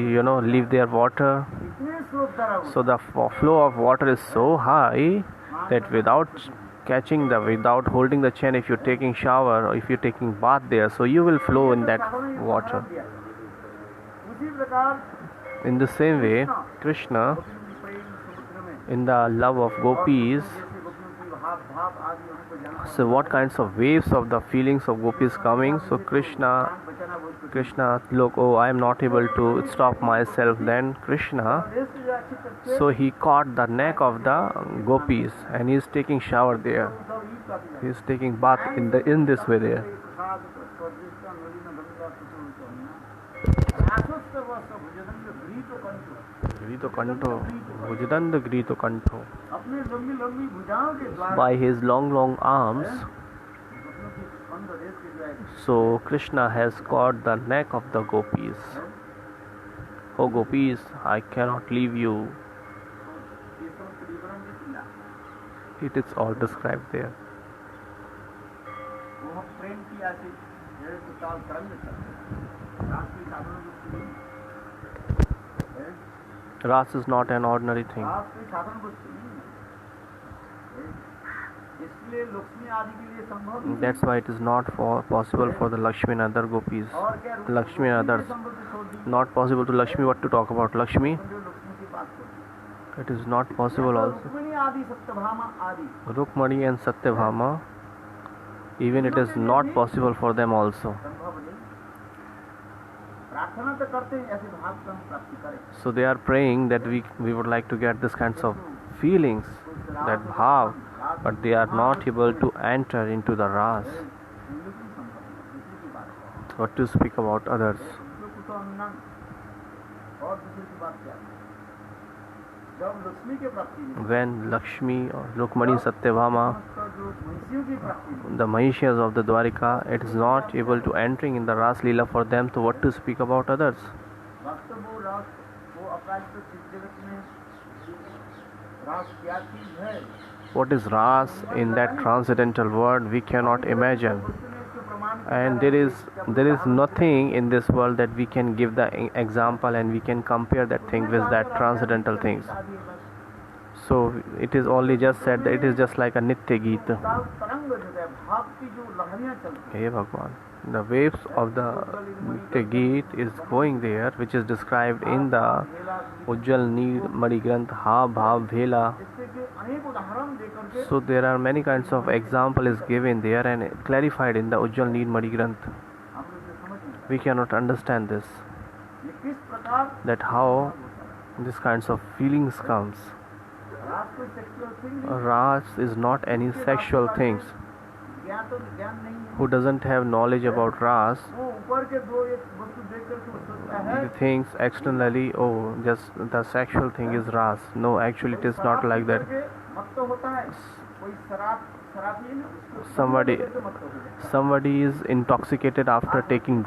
leave their water. इतने स्रोत धारा होते So the flow of water is so high that without holding the chain, if you're taking shower or if you're taking bath there, so you will flow in that water. उसी प्रकार In the same way, Krishna, प्रेम समुद्र में in the love of gopis, जैसे गोपियों की भाव आदि उनको जाना so what kinds of waves of the feelings of gopis coming? So Krishna, बचाना बहुत Krishna, look, oh, I am not able to stop myself. Then Krishna, rest जो अच्छी तरह so he caught the neck of the gopis and he is taking shower there. सब ई काफी He is taking bath in this way there. प्रसाद स्वदेशा नदी न गंगा सुतो राक्षस वह सब भुजदंड ग्रीतो कंठो Grito Kanto, Bhujadanda Grito Kanto. अपने लंबी लंबी भुजाओं के द्वारा By his long arms, गोपियों की स्कंद रेस के जो है so Krishna has caught the neck of the gopis. Oh gopis, I cannot leave you. ये सब विवरण भी मिला It is all described there. वो प्रेम की ऐसी जड़ ताल तरंग चलते राष्ट्रीय साधनों की Ras is not an ordinary thing. राष्ट्रीय साधन वस्तु नहीं है इसलिए लक्ष्मी आदि के लिए संभव नहीं है। That's why it is not possible for the Lakshmi and other gopis. और क्या Lakshmi and others. संभव छोड़ दी Not possible to Lakshmi. What to talk about Lakshmi? जो लक्ष्मी की बात करती It is not possible है। also. रुक्मिणी आदि सत्यभामा आदि Rukmani and Satyabhama, even it is not possible for them also. संभव नहीं प्रार्थना तो करते हैं ऐसे भाव को हम प्राप्ति करें So they are praying that we would like to get this kinds of feelings, that bhav, but they are not able to enter into the ras. लेकिन संभव नहीं दूसरी की बात है What to speak about others? जो कुछ अन्नन और दूसरी की बात क्या है जब लक्ष्मी की प्राप्ति नहीं When Lakshmi or Rukmani Satyabhama, तो जो महिषियों की प्राप्ति नहीं the Mahishas of the Dwarika, it is not able to entering in the Ras Leela for them, so what to speak about others? वास्तव वो रास वो अकालिक जगत में रास क्या चीज है What is Ras in that transcendental world? We cannot imagine. उसने इसके प्रमाण And there is nothing in this world that we can give the example and we can compare that thing with that transcendental things. So it is only just said that it is just like a Nitya Geet. तरंग तरंग जो है भाव की जो लहरियां चलती हे भगवान, the waves of the Gita is going there, which is described in the Ujjwal Neelmani Granth Ha Bhav Bhela. इससे के अनेक उदाहरण देकर के So there are many kinds of example is given there and clarified in the Ujjwal Neelmani Granth. हम लोग ये समझ नहीं We cannot understand this, ये किस प्रकार that how these kinds of feelings comes. रात को sexual thing Ras is not any sexual things. ज्ञान नहीं है Who doesn't have knowledge about Ras, वो ऊपर के दो एक वस्तु देख करके वो सोचता है he thinks externally, oh, just the sexual thing is Ras. No, actually it is not like that. मत तो होता है कोई शराबी है ना उसको Somebody कैसे मत हो जाए somebody is intoxicated after taking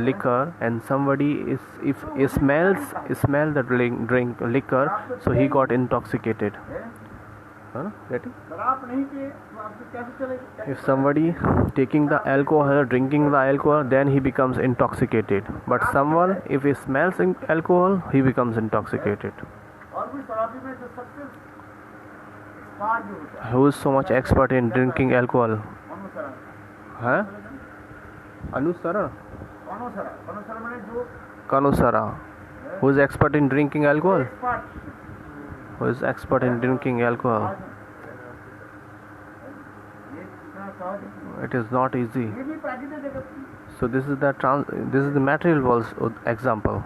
liquor, and somebody is, if he smell the drink liquor, so he got intoxicated. Getting? शराब नहीं पिए तो आपको कैसे चलेगा If somebody taking the alcohol, drinking the alcohol, then he becomes intoxicated. But someone, if he smells alcohol, he becomes intoxicated. और भी शराबी में जो सबसे एक्सपर्ट जो होता है Who is so much expert in drinking alcohol? अनुसरण Huh? Anusara? अनुसरण मैंने जो Kanusara. Who is expert in drinking alcohol? Expert Who is expert in drinking alcohol? ये इतना सहज है। It is not easy. ये भी प्राकृतिक जगत की So this is the material world's example.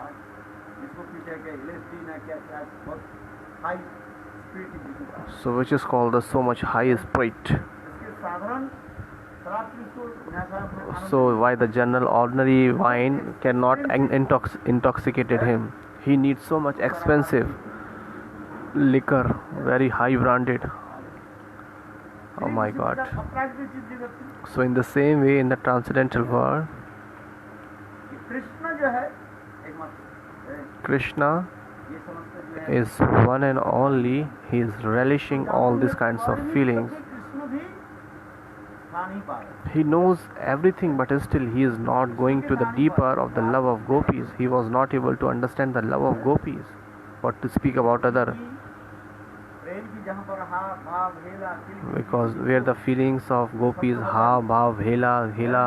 इसको पीछे के LSD ना क्या क्या बहुत हाई स्पीड की So which is called the so much high spirit. इसके साधारण शराब की इसको नशा में आनंद So why the general ordinary wine cannot intoxicated him? He needs so much expensive liquor, very high branded. Oh my God. अपराधिक चीज जगत की So in the same way, in the transcendental world, कि कृष्ण जो है एकमात्र Krishna ये समझते जो है is one and only. He is relishing all these kinds of feelings. Krishna भी खा नहीं पा रहे He knows everything, but still he is not going to the deeper of the love of gopis. He was not able to understand the love of gopis. What to speak about other? प्रेम की जहाँ पर हा भाव हेला किल Because where the feelings of gopis, ha, bhav, hela, hela,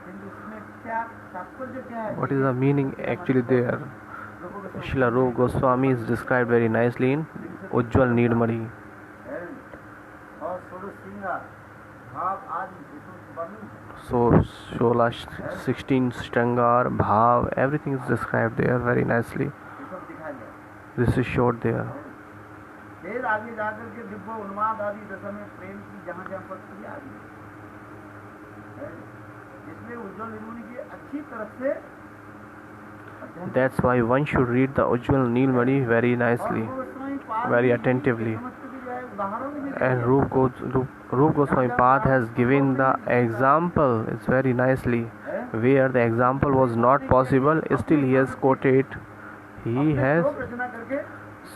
किंतु उसमें क्या तात्पर्य क्या है what is the meaning actually there? लोगों को Srila Rupa Goswami is described very nicely in Ujjwal Neelmani. है और सोलह श्रृंगार भाव आदि इसको वर्णन So Shola 16 Shrangar, Bhav, everything is described there very nicely. ये सब दिखाया गया This is showed there. फिर आगे जाकर के दिव्य उन्माद आदि दशा में प्रेम की जहाँ जहाँ पर क्रिया आदि है। इसलिए उज्ज्वल निर्मणि की अच्छी तरफ से अध्ययन That's why one should read the Ujjwal Neelmani very nicely, very attentively. And Rupa Goswami Pad has given the example, it's very nicely, where the example was not possible, still he has quoted, रचना करके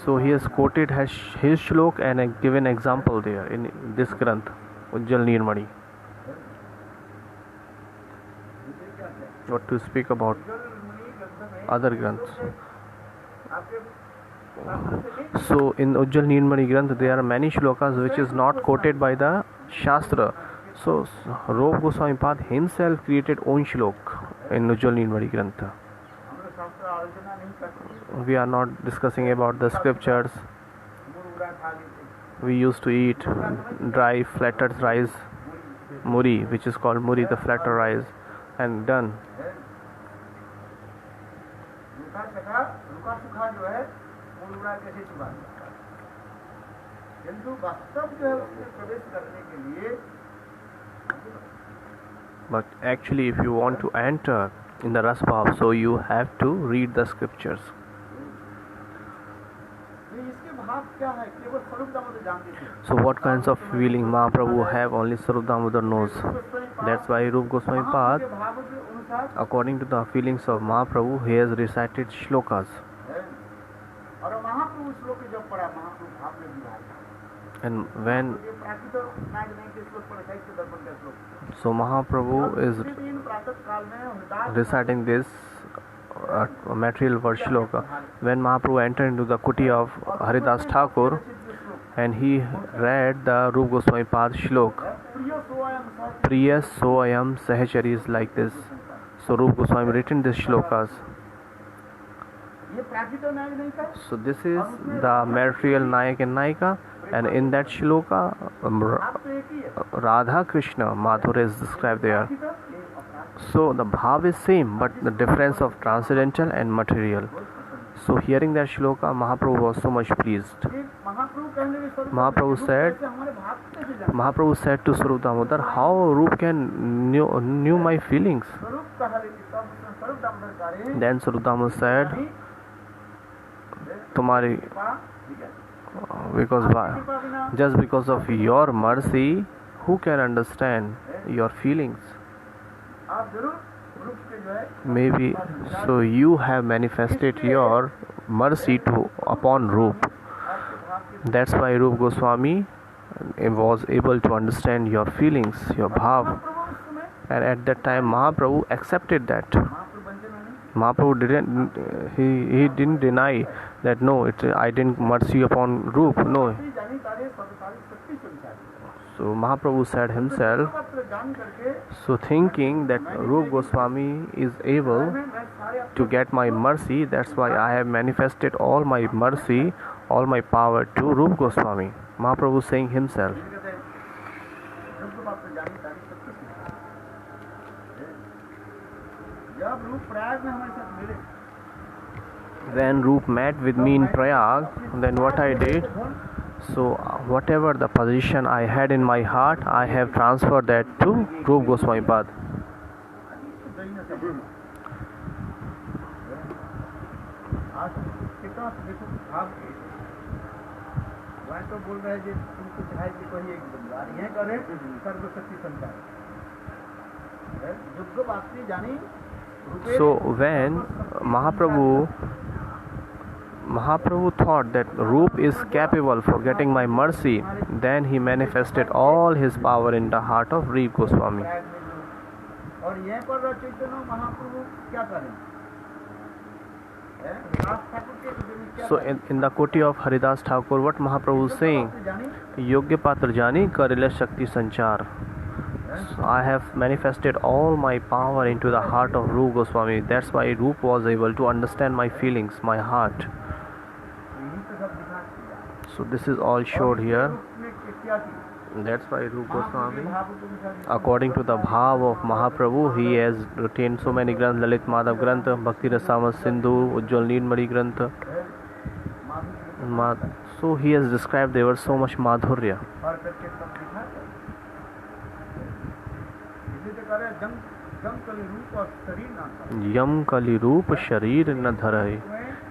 so he has quoted his shlok and given example there in this Granth, Ujjwal Neelmani. What to speak about other Granths? So in Ujjwal Neelmani Granth there are many shlokas which is not quoted by the Shastra. So Rupa Goswami Pad himself created own shlok in Ujjwal Neelmani Granth. हम लोग शास्त्र आलोचना नहीं करते We are not discussing about the scriptures. मुर्गा खा लेते We used to eat dry flattered rice, muri, which is called muri, the flatter rice, and done. रुका सुखा जो है मुर्गा कैसे चुका किंतु वास्तव जो है उसमें प्रवेश करने के लिए But actually, if you want to enter in the Rasbhav, so you have to read the scriptures. इसके भाव क्या है केवल स्वरूप दामोदर जानते थे So what kinds of feeling Mahaprabhu have only Sarup Damodar knows. That's why Rupa Goswami Pad, के भाव के अनुसार according to the feelings of Mahaprabhu, he has recited shlokas. है और महाप्रभु श्लोक जब पढ़ा महाप्रभु भाव में विभाग And when ये प्राकृत नाग नहीं के श्लोक पढ़ा साहित्य दर्पण का श्लोक so Mahaprabhu is दिन प्रातः काल में हृदय reciting this material verse shloka, when Mahaprabhu entered into the kuti of Haridas Thakur and he read the Rupa Goswami Pad shlok, प्रिय सोयम सह Priya Soayam Sahachari is like this. So Rupa Goswami written these shlokas. ये प्राकृत नायक नहीं था So this is the material Nayak and Nayika, and in that shloka आप तो एक ही है Radha Krishna Madhurya is described there. प्राकृत ये अपराध So the bhav is same, but the difference of transcendental and material. So hearing that shloka, Mahaprabhu was so much pleased. ये महाप्रभु कहने में स्वरूप Mahaprabhu said, कैसे हमारे भाव कैसे जाने Mahaprabhu said to Swarup Damodar, how Rup can knew my feelings? स्वरूप कहा लेकिन तब उसने स्वरूप दामोदर करे Then Swarup Damodar said, तुम्हारी ठीक है because why? कृपा बिना Just because of your mercy, who can understand your feelings? आप जरूर रूप के जो है Maybe so you have manifested your mercy to upon Rup. आपके भाव के That's why Rup Goswami was able to understand your feelings, your bhav. महाप्रभु उस समय And at that time Mahaprabhu accepted that. महाप्रभु बनते नहीं Mahaprabhu didn't deny that no, I didn't mercy upon Rup. No. जानी तारे सर्वकाली शक्ति संचार So Mahaprabhu said himself, पत्र जान करके so thinking that Rup Goswami is able मैं सारे to get my mercy, that's why I have manifested all my mercy, all my power to Rup Goswami. Mahaprabhu saying himself. कहते हैं जब पत्र जानी तारे शक्ति संचार जब रूप प्रयाग में हमारे साथ मिले When Rup met with me in Prayag, then what I did, so whatever the position I had in my heart, I have transferred that to Rup Goswami Pad. आज कितना देखो भाव वह तो बोल रहे हैं तुम कुछ है कि कोई एक बंदा यह करे सर्वशक्ति संचार युग बात नहीं जानी So when Mahaprabhu thought that Rup is capable for getting my mercy, then he manifested all his power in the heart of Rup Goswami. और यहीं पर चैतन्य महाप्रभु क्या करें दास ठाकुर के हृदय में क्या So in the koti of Haridas Thakur, what Mahaprabhu is saying, जानी Yogya Patra Jani Karile Shakti Sanchar. So I have manifested all my power into the heart of Rup Goswami. That's why Rup was able to understand my feelings, my heart. यही तो सब दिखा दिया So this is all showed here. उसने क्या की That's why Rup Goswami, भाव को दिखा दिया according to the bhav of Mahaprabhu, he has retained so many granths, Lalit Madhav Granth, Bhakti Rasamas Sindhu, Ujjwal Neelmari Granth. So he has described there was so much madhurya. और करके सब दिखा दिया इसी तो करे जंग जंग कली रूप और शरीर ना था Yam Kali Roop Sharir Na Dharai.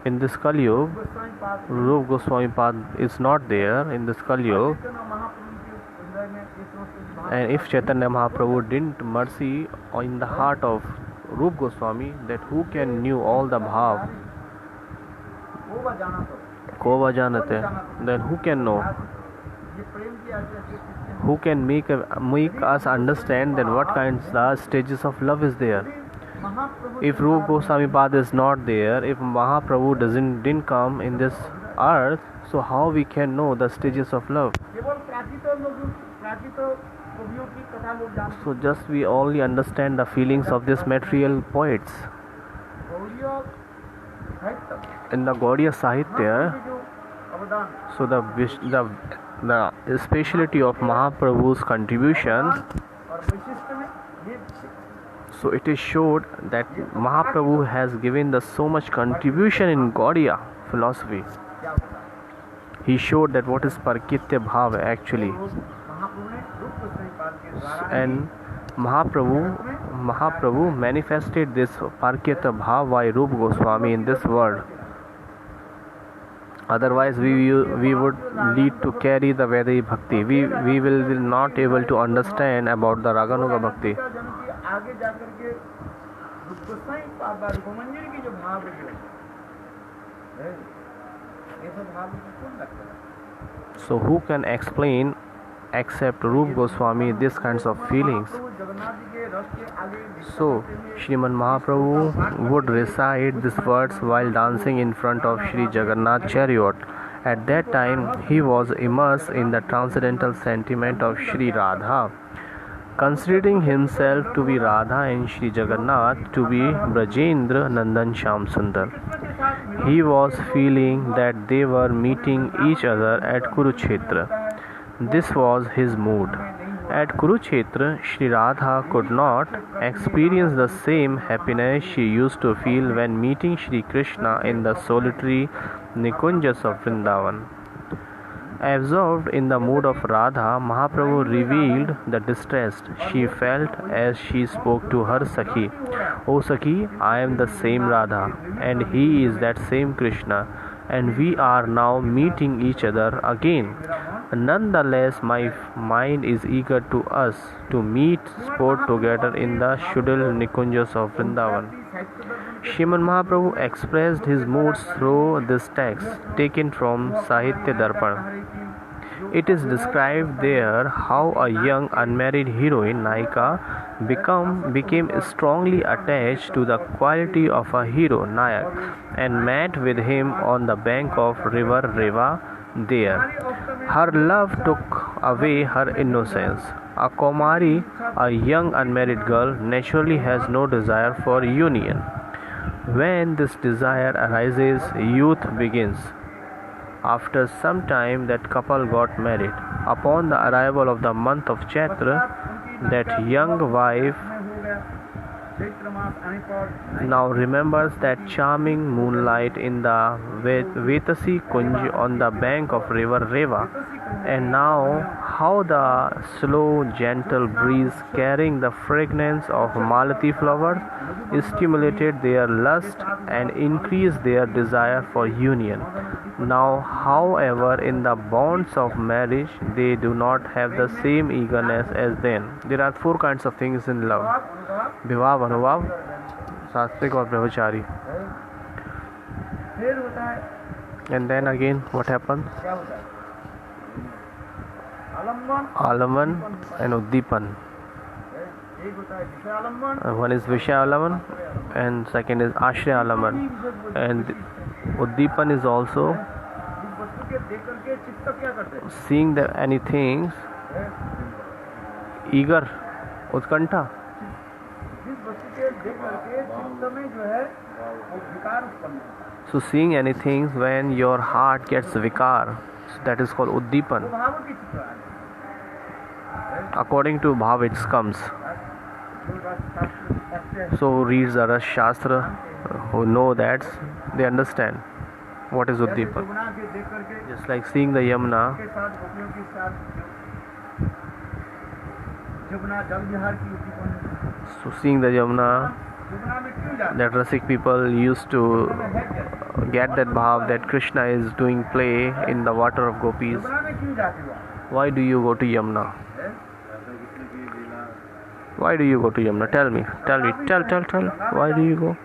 In this Kali Yuga, Goswami पाद Rup Goswami Pad is not there in this Kali Yuga. Chaitanya Mahaprabhu के हृदय में ये समस्त भाव And if Chaitanya Mahaprabhu didn't mercy in the heart of Rup Goswami, that who can knew all the bhav, वो वह जाना तो Kova Janate, then who can know? ये प्रेम की ऐसे ऐसे स्थिति Who can make us understand that what kinds the stages of love is there? Mahaprabhu If Rup Goswami Pad is not there, if Mahaprabhu didn't come in this earth, so how we can know the stages of love? केवल प्राकृत कवियों की कथा लोग जानते So just we only understand the feelings of these material poets. गौड़ियों साहित्य In the Gaudiya Sahitya, के जो अवदान so the speciality of Mahaprabhu's contribution, और वैशिष्ट में ये so it is showed that Mahaprabhu has given the so much contribution in Gaudiya philosophy. क्या होता है He showed that what is Parkitya Bhav actually. महाप्रभु ने रूप गोस्वामी पाद के द्वारा And Mahaprabhu manifested this Parkitya Bhav by Rup Goswami in this world. Otherwise we would lead to carry the Vedai Bhakti. We will not able to understand about the Raganuga Bhakti. का जन्म की आगे जाकर के रूप गोस्वामी पाद रूपमंजरी की जो भाव है ये सब भाव को कौन लगता है So who can explain except Rup Goswami these kinds of feelings? महाप्रभु जगन्नाथ जी के रथ के आगे भिक्षा So करते हुए Sriman Mahaprabhu would recite these words while dancing in front of Sri Jagannath chariot, At that time, he was immersed in the transcendental sentiment of Sri Radha, considering himself to be Radha and Sri Jagannath to be Brajendra Nandan Shyam Sundar. He was feeling that they were meeting each other at Kurukshetra. This was his mood. At Kurukshetra, Sri Radha could not experience the same happiness she used to feel when meeting Sri Krishna in the solitary Nikunjas of Vrindavan. Absorbed in the mood of Radha, Mahaprabhu revealed the distress she felt as she spoke to her Sakhi. O Sakhi, I am the same Radha, and he is that same Krishna, and we are now meeting each other again. Nonetheless, my mind is eager to us to meet sport together in the Shudil Nikunjas of Vrindavan. Srimad Mahaprabhu expressed his moods through this text taken from Sahitya Darpan. It is described there how a young unmarried heroine, Naika, became strongly attached to the quality of a hero, Nayak, and met with him on the bank of river Reva there. Her love took away her innocence. A Kaumari, a young unmarried girl, naturally has no desire for union. When this desire arises, youth begins. After some time, that couple got married. Upon the arrival of the month of Chaitra, that young wife now remembers that charming moonlight in the Vetasi Kunj on the bank of river Reva, and now how the slow gentle breeze carrying the fragrance of Malati flowers stimulated their lust and increased their desire for union. Now, however, in the bonds of marriage, they do not have the same eagerness as then. There are four kinds of things in love: Vivav, Anuvav, Sattvic or Brahmachari. And then again, what happens? Alaman and Uddipan. One is Vishya Alaman and second is Ashray Alaman. And Uddipan is also seeing any things, eager, Utkanta. So seeing anything when your heart gets vikar, that is called Uddipan. According to Bhav it comes. So reads the Ras Shastra, who know that, they understand what is Uddipan. Just like seeing the Yamuna, so seeing the Yamuna, that Rasik people used to get that bhav that Krishna is doing play in the water of gopis. Why do you go to Yamuna? Why do you go to Yamuna? Tell me. Why do you go?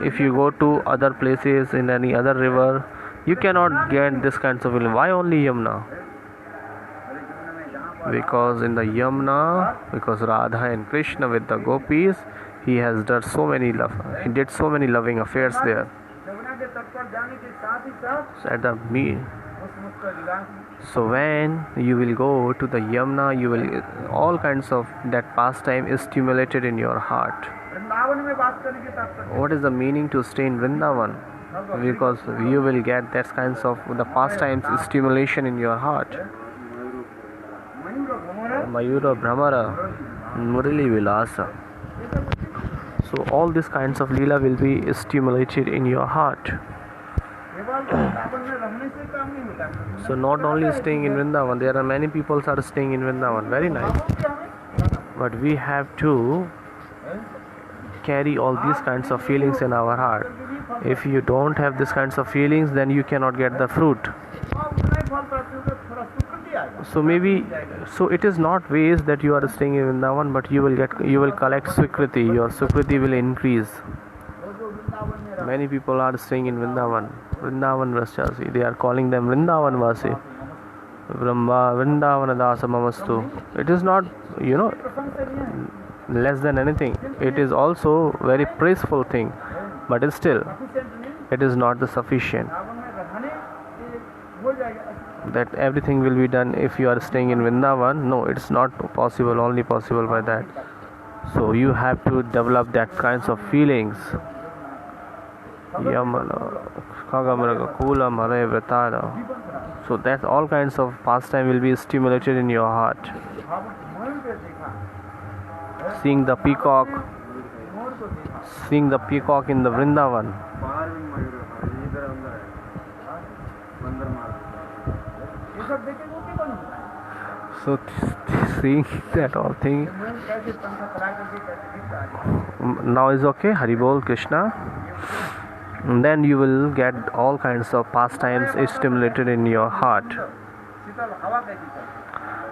If you go to other places in any other river, you cannot get this kind of feeling. Why only Yamuna? Because in the Yamuna, because Radha and Krishna with the gopis, he did so many loving affairs there. So when you will go to the Yamuna, you will all kinds of that pastime is stimulated in your heart. What is the meaning to stay in Vrindavan? Because you will get that kinds of the pastimes stimulation in your heart. Mayura Brahmara Murali Vilasa. So all these kinds of lila will be stimulated in your heart. So not only staying in Vrindavan, there are many people are staying in Vrindavan. Very nice. But we have to carry all these kinds of feelings in our heart. If you don't have these kinds of feelings, then you cannot get the fruit. So it is not ways that you are staying in Vrindavan, but you will collect Swikriti. Your Swikriti will increase. Many people are staying in Vrindavan Vrashasi. They are calling them Vrindavan Vasi. Vrindavan Dasa Mamastu. It is not, less than anything. It is also very praiseful thing. But still, It is not the sufficient Vrindavan में रहने से हो जाएगा। that everything will be done if you are staying in Vrindavan. No, it's not possible, only possible by that. So you have to develop that kinds of feelings. Yamala, Kagamaraga, Kula, Mare, Vratana. So that all kinds of pastime will be stimulated in your heart. Seeing the peacock in the Vrindavan. So seeing that all thing now is okay. Haribol Krishna. And then you will get all kinds of pastimes stimulated in your heart.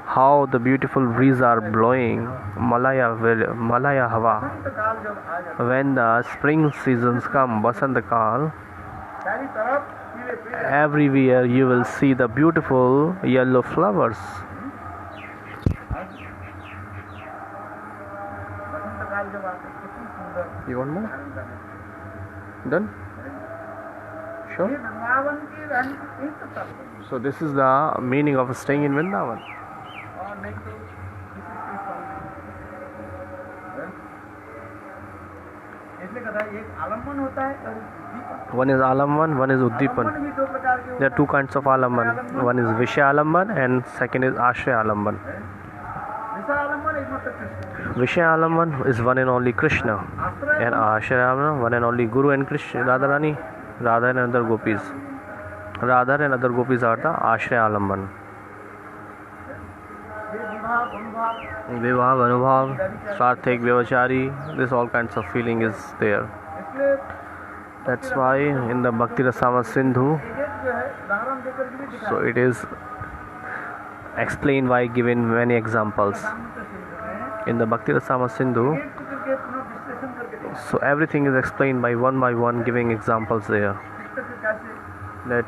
How the beautiful breeze are blowing, Malaya Hava. When the spring seasons come, Basantakal, everywhere you will see the beautiful yellow flowers. You want more? Done? Sure? So this is the meaning of staying in Vrindavan. One is Alamban, one is Uddipan. There are two kinds of Alamban. One is Vishya Alamban and second is Ashraya Alamban. Vishya Alamban is one and only Krishna, and Ashraya Alamban one and only Guru and Krishna, Radharani, Radha and other gopis. Radha and other gopis are the Ashraya Alamban. Vivah, Anubhav, Sarthik, Vyavachari, this all kinds of feeling is there. That's why in the Bhakti Rasama Sindhu, so it is explained by giving many examples. In the Bhakti Rasama Sindhu, so everything is explained by one giving examples there. That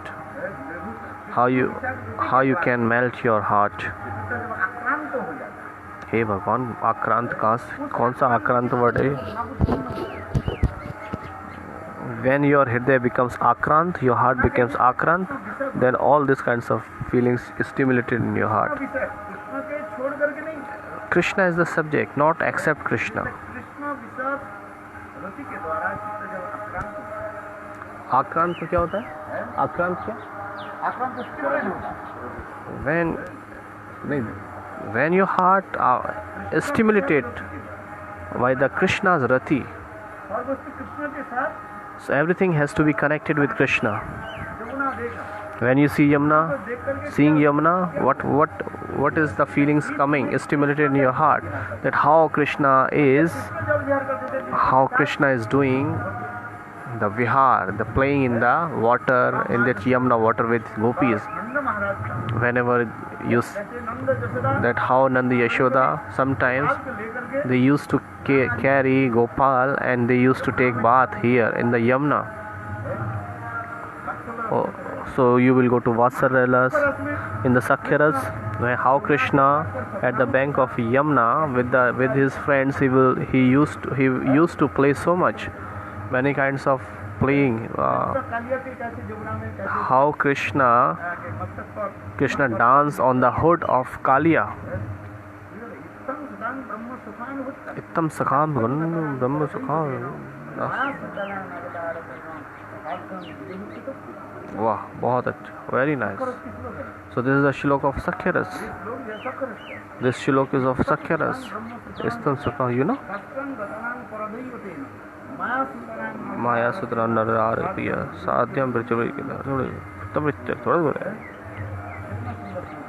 how you can melt your heart. हे भगवान आक्रांत कौन सा आक्रांत word है? When your hriday becomes akrant, your heart becomes akrant, then all these kinds of feelings is stimulated in your heart. Krishna is the subject, not accept Krishna. आक्रांत क्या होता है? आक्रांत क्या? When your heart is stimulated by the Krishna's rati, so everything has to be connected with Krishna. When you see Yamuna, seeing Yamuna, what is the feelings coming stimulated in your heart? That how Krishna is doing the vihar, the playing in the water, in that Yamuna water with gopis. Whenever you that how Nanda Yashoda, sometimes they used to carry Gopal and they used to take bath here in the Yamuna. So you will go to Vatsaralas in the Sakhyaras, where how Krishna at the bank of Yamuna with his friends he used to play so much, many kinds of playing. How Krishna dance on the hood of Kaliya. Ittam Sakham Brahma Sakham. Wow, बहुत अच्छा, very nice. So this is a shlok of Sakhyaras. This shlok is of Sakhyaras. Ittam Sakham, you know? Maya Sutra Narara Priya Sadhyam Brichava.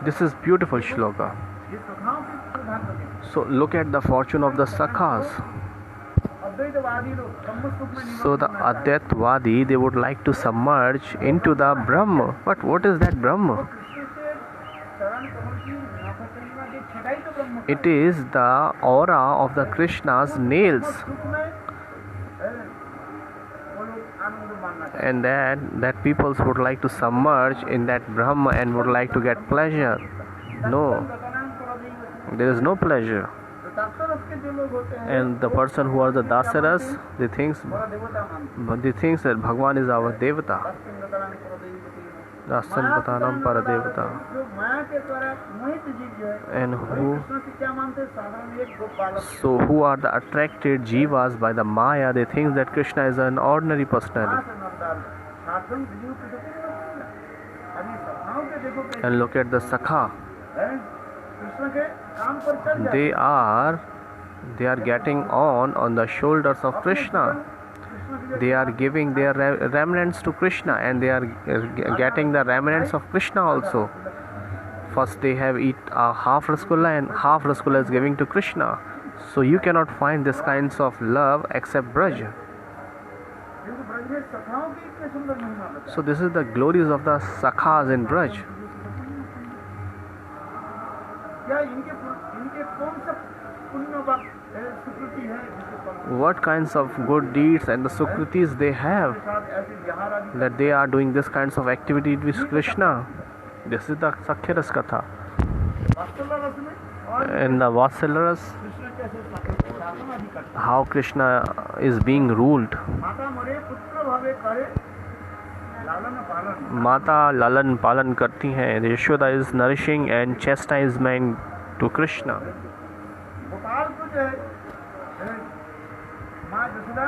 This is beautiful shloka. So look at the fortune of the Sakhas. So the Advaitvadi, they would like to submerge into the Brahma. But what is that Brahma? It is the aura of the Krishna's nails. And that people would like to submerge in that Brahma and would like to get pleasure. No, there is no pleasure. दासरस के जो लोग होते हैं And the person who are the dasaras, they thinks बड़ा देवता मानते that Bhagwan is our devata. हैं। Dasanpatanam Paradevata. जो माया के द्वारा मोहित जीव जो है And वही who, कृष्ण की क्या मानते हैं? साधारण एक गोपालक। so who are the attracted jivas by the Maya, they think that Krishna is an ordinary personality. कहाँ से नरदार साधन विधियों की तो कुछ नहीं है। अभी सखाओं के देखो कैसे And look at the Sakha. हैं? कृष्ण के काम पर चढ़ जाते They are getting on the shoulders of Krishna. They are giving their remnants to Krishna, and they are getting the remnants of Krishna also. First they have eat half rasgulla, and half rasgulla is giving to Krishna. So you cannot find this kinds of love except Braj. क्योंकि ब्रज में सखाओं की इतनी सुंदर महिमा बताई। So this is the glories of the Sakhas in Braj. क्या इनके कौन सा पुण्य व सुकृति है जिसके फल What kinds of good deeds and the sukritis they have, के साथ ऐसे विहार आदि that they are doing this kinds of activity with Krishna. This is the Sakhyaras Katha. वास्तव रस में और In the Vatsalas, कृष्ण कैसे शासन आदि करते how Krishna is being ruled. माता मरे पुत्र भावे करे लालन पालन Mata Lalan Palan karti hai. Yashoda is nourishing and chastisement to Krishna. Gopal को जो है माँ यशोदा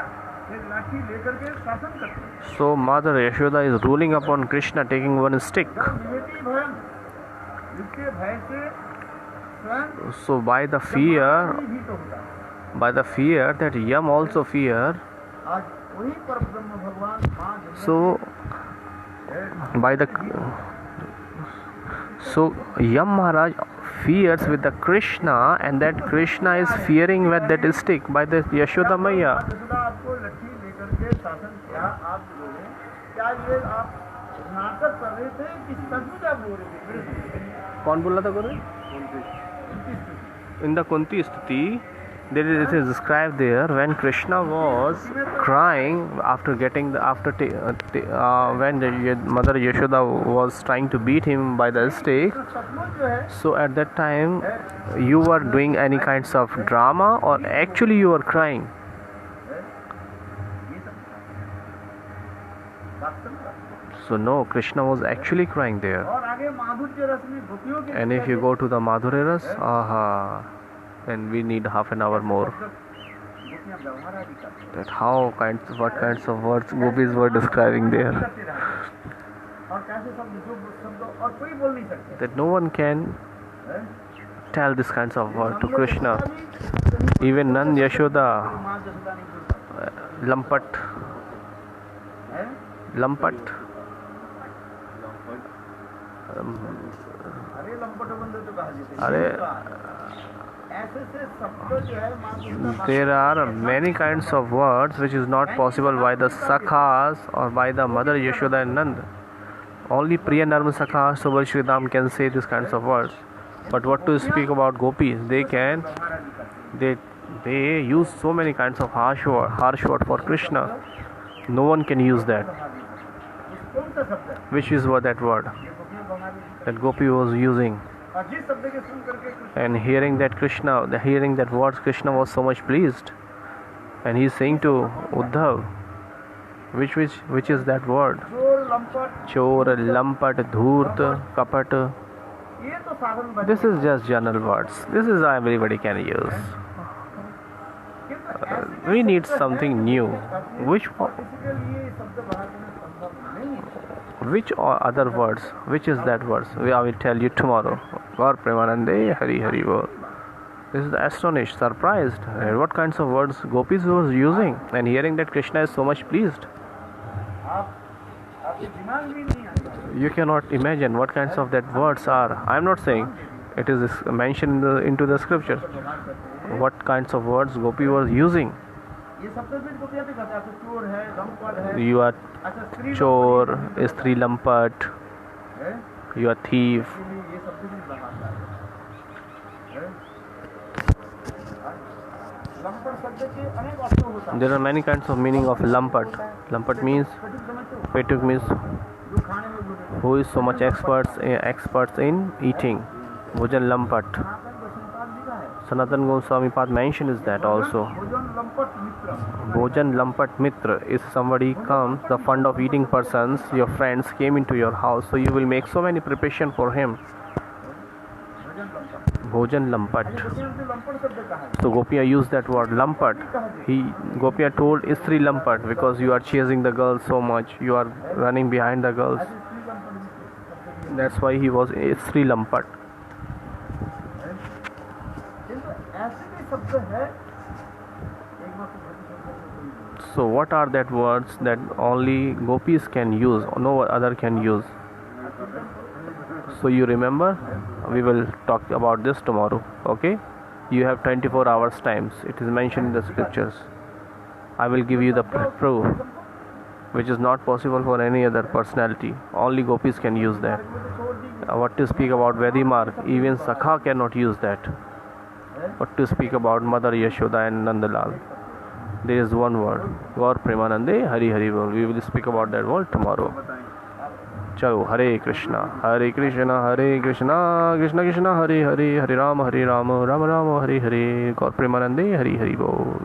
एक लाठी लेकर के शासन करते हैं। So Mother Yashoda is ruling upon Krishna, taking one stick. जब विवेकी भयम जिसके भय से स्वयं So by the fear भी तो होता है। that Yam also fear, आज वही परब्रह्म भगवान माँ Yashoda so Yam Maharaj fears with the Krishna, and that Krishna is fearing with that stick by the Yashoda Maya. माँ यशोदा आपको लट्ठी लेकर के शासन किया, आप बोले क्या ये आप नाटक कर रहे थे कि सचमुच आप बोल रहे थे? कौन बोला था गुरु? In the Kunti Stuti, it is described there when Krishna was crying after getting when Mother Yashoda was trying to beat him by the stick. सचमुच जो है So at that time, you were doing any kinds of drama, or actually you were crying? ये सब वास्तव में। So no, Krishna was actually crying there. और आगे माधुर्य रस में गोपियों के And if you go to the Madhurya Ras, then we need half an hour more. गोपियां व्यवहार आदि करते हैं। That what kinds of words gopis were describing there. करते रहा। और कैसे सब जो शब्द और कोई बोल नहीं सकते That no one can हैं? tell this kinds of words to Krishna. Even Nand Yashoda, माँ यशोदा नहीं बोल सकते Lampat, हैं? अरे लंपट बंदे तो कहा जाते हैं। अरे ऐसे से शब्द जो है माँ Yashoda there are many kinds of words which is not possible by the Sakhas or by the Mother Yashoda and Nand. Only Priya Narma Sakha, Subal Shridham can say these kinds of words. But what to speak about gopis? They use so many kinds of harsh word for Krishna. No one can use that. कौन सा शब्द है? Which is what that word ये गोपियां Bengali that gopi was using. और जिस शब्द के सुन करके Krishna And hearing that words, Krishna was so much pleased. And he is saying to Uddhav, which is that word? चोर लंपट Chor, Lampat, Dhurt, Kapat. ये तो साधारण बात This is just general words. This is everybody can use. We need something new. Which इसके लिए शब्द बाहर करना संभव नहीं है। Which other words? Which is that words? I will tell you tomorrow. Gaur Premanande, Hari Hari Bol. This is astonished, surprised. And what kinds of words gopis was using, and hearing that Krishna is so much pleased. आपके दिमाग में नहीं आएगा। You cannot imagine what kinds of that words are. I am not saying it is mentioned into the scripture. What kinds of words gopi was using. ये शब्द भी गोपियां भी कहते हैं। चोर है, लंपट है। You are अच्छा स्त्री chor, Stri Lampat, है। you are thief. इसलिए ये शब्द भी बाहर आता है। लंपट शब्द के अनेक अर्थ होता है। There are many kinds of meaning of Lampat. Lampat means, कठिन समझते हो? Petuk means जो खाने में बोले who is so much experts in eating. Bhojan Lampat. यहाँ पर वैष्णवपाद लिखा है। Sanatan Goswami Pad mention is that also. भोजन लंपट मित्र, Bhojan Lampat Mitra is somebody comes, the fond of eating persons, your friends came into your house, so you will make so many preparation for him. भोजन लंपट, Bhojan Lampat. गोपियों से लंपट शब्द कहा है। So Gopiya used that word Lampat. Gopiya told Istri Lampat because you are chasing the girls so much, you are running behind the girls. ऐसे स्त्री लंपट भी That's why he was Istri Lampat. किंतु ऐसे भी शब्द है एक बार तो भक्ति शब्द से कोई So what are that words that only gopis can use, no other can use? So you remember, we will talk about this tomorrow. Okay, you have 24 hours times, it is mentioned in the scriptures. I will give you the proof, which is not possible for any other personality. Only gopis can use that. What to speak about Vedimark, even Sakha cannot use that. What to speak about Mother Yashoda and Nandalal. There is one word, Gaur Premanande Hari Hari Bol. We will speak about that word tomorrow. Chalo, Hare Krishna, Krishna Krishna Krishna, Hare Hare, Hare Rama, Rama Rama, Hare Hare, Gaur Premanande Hari Hari Bol.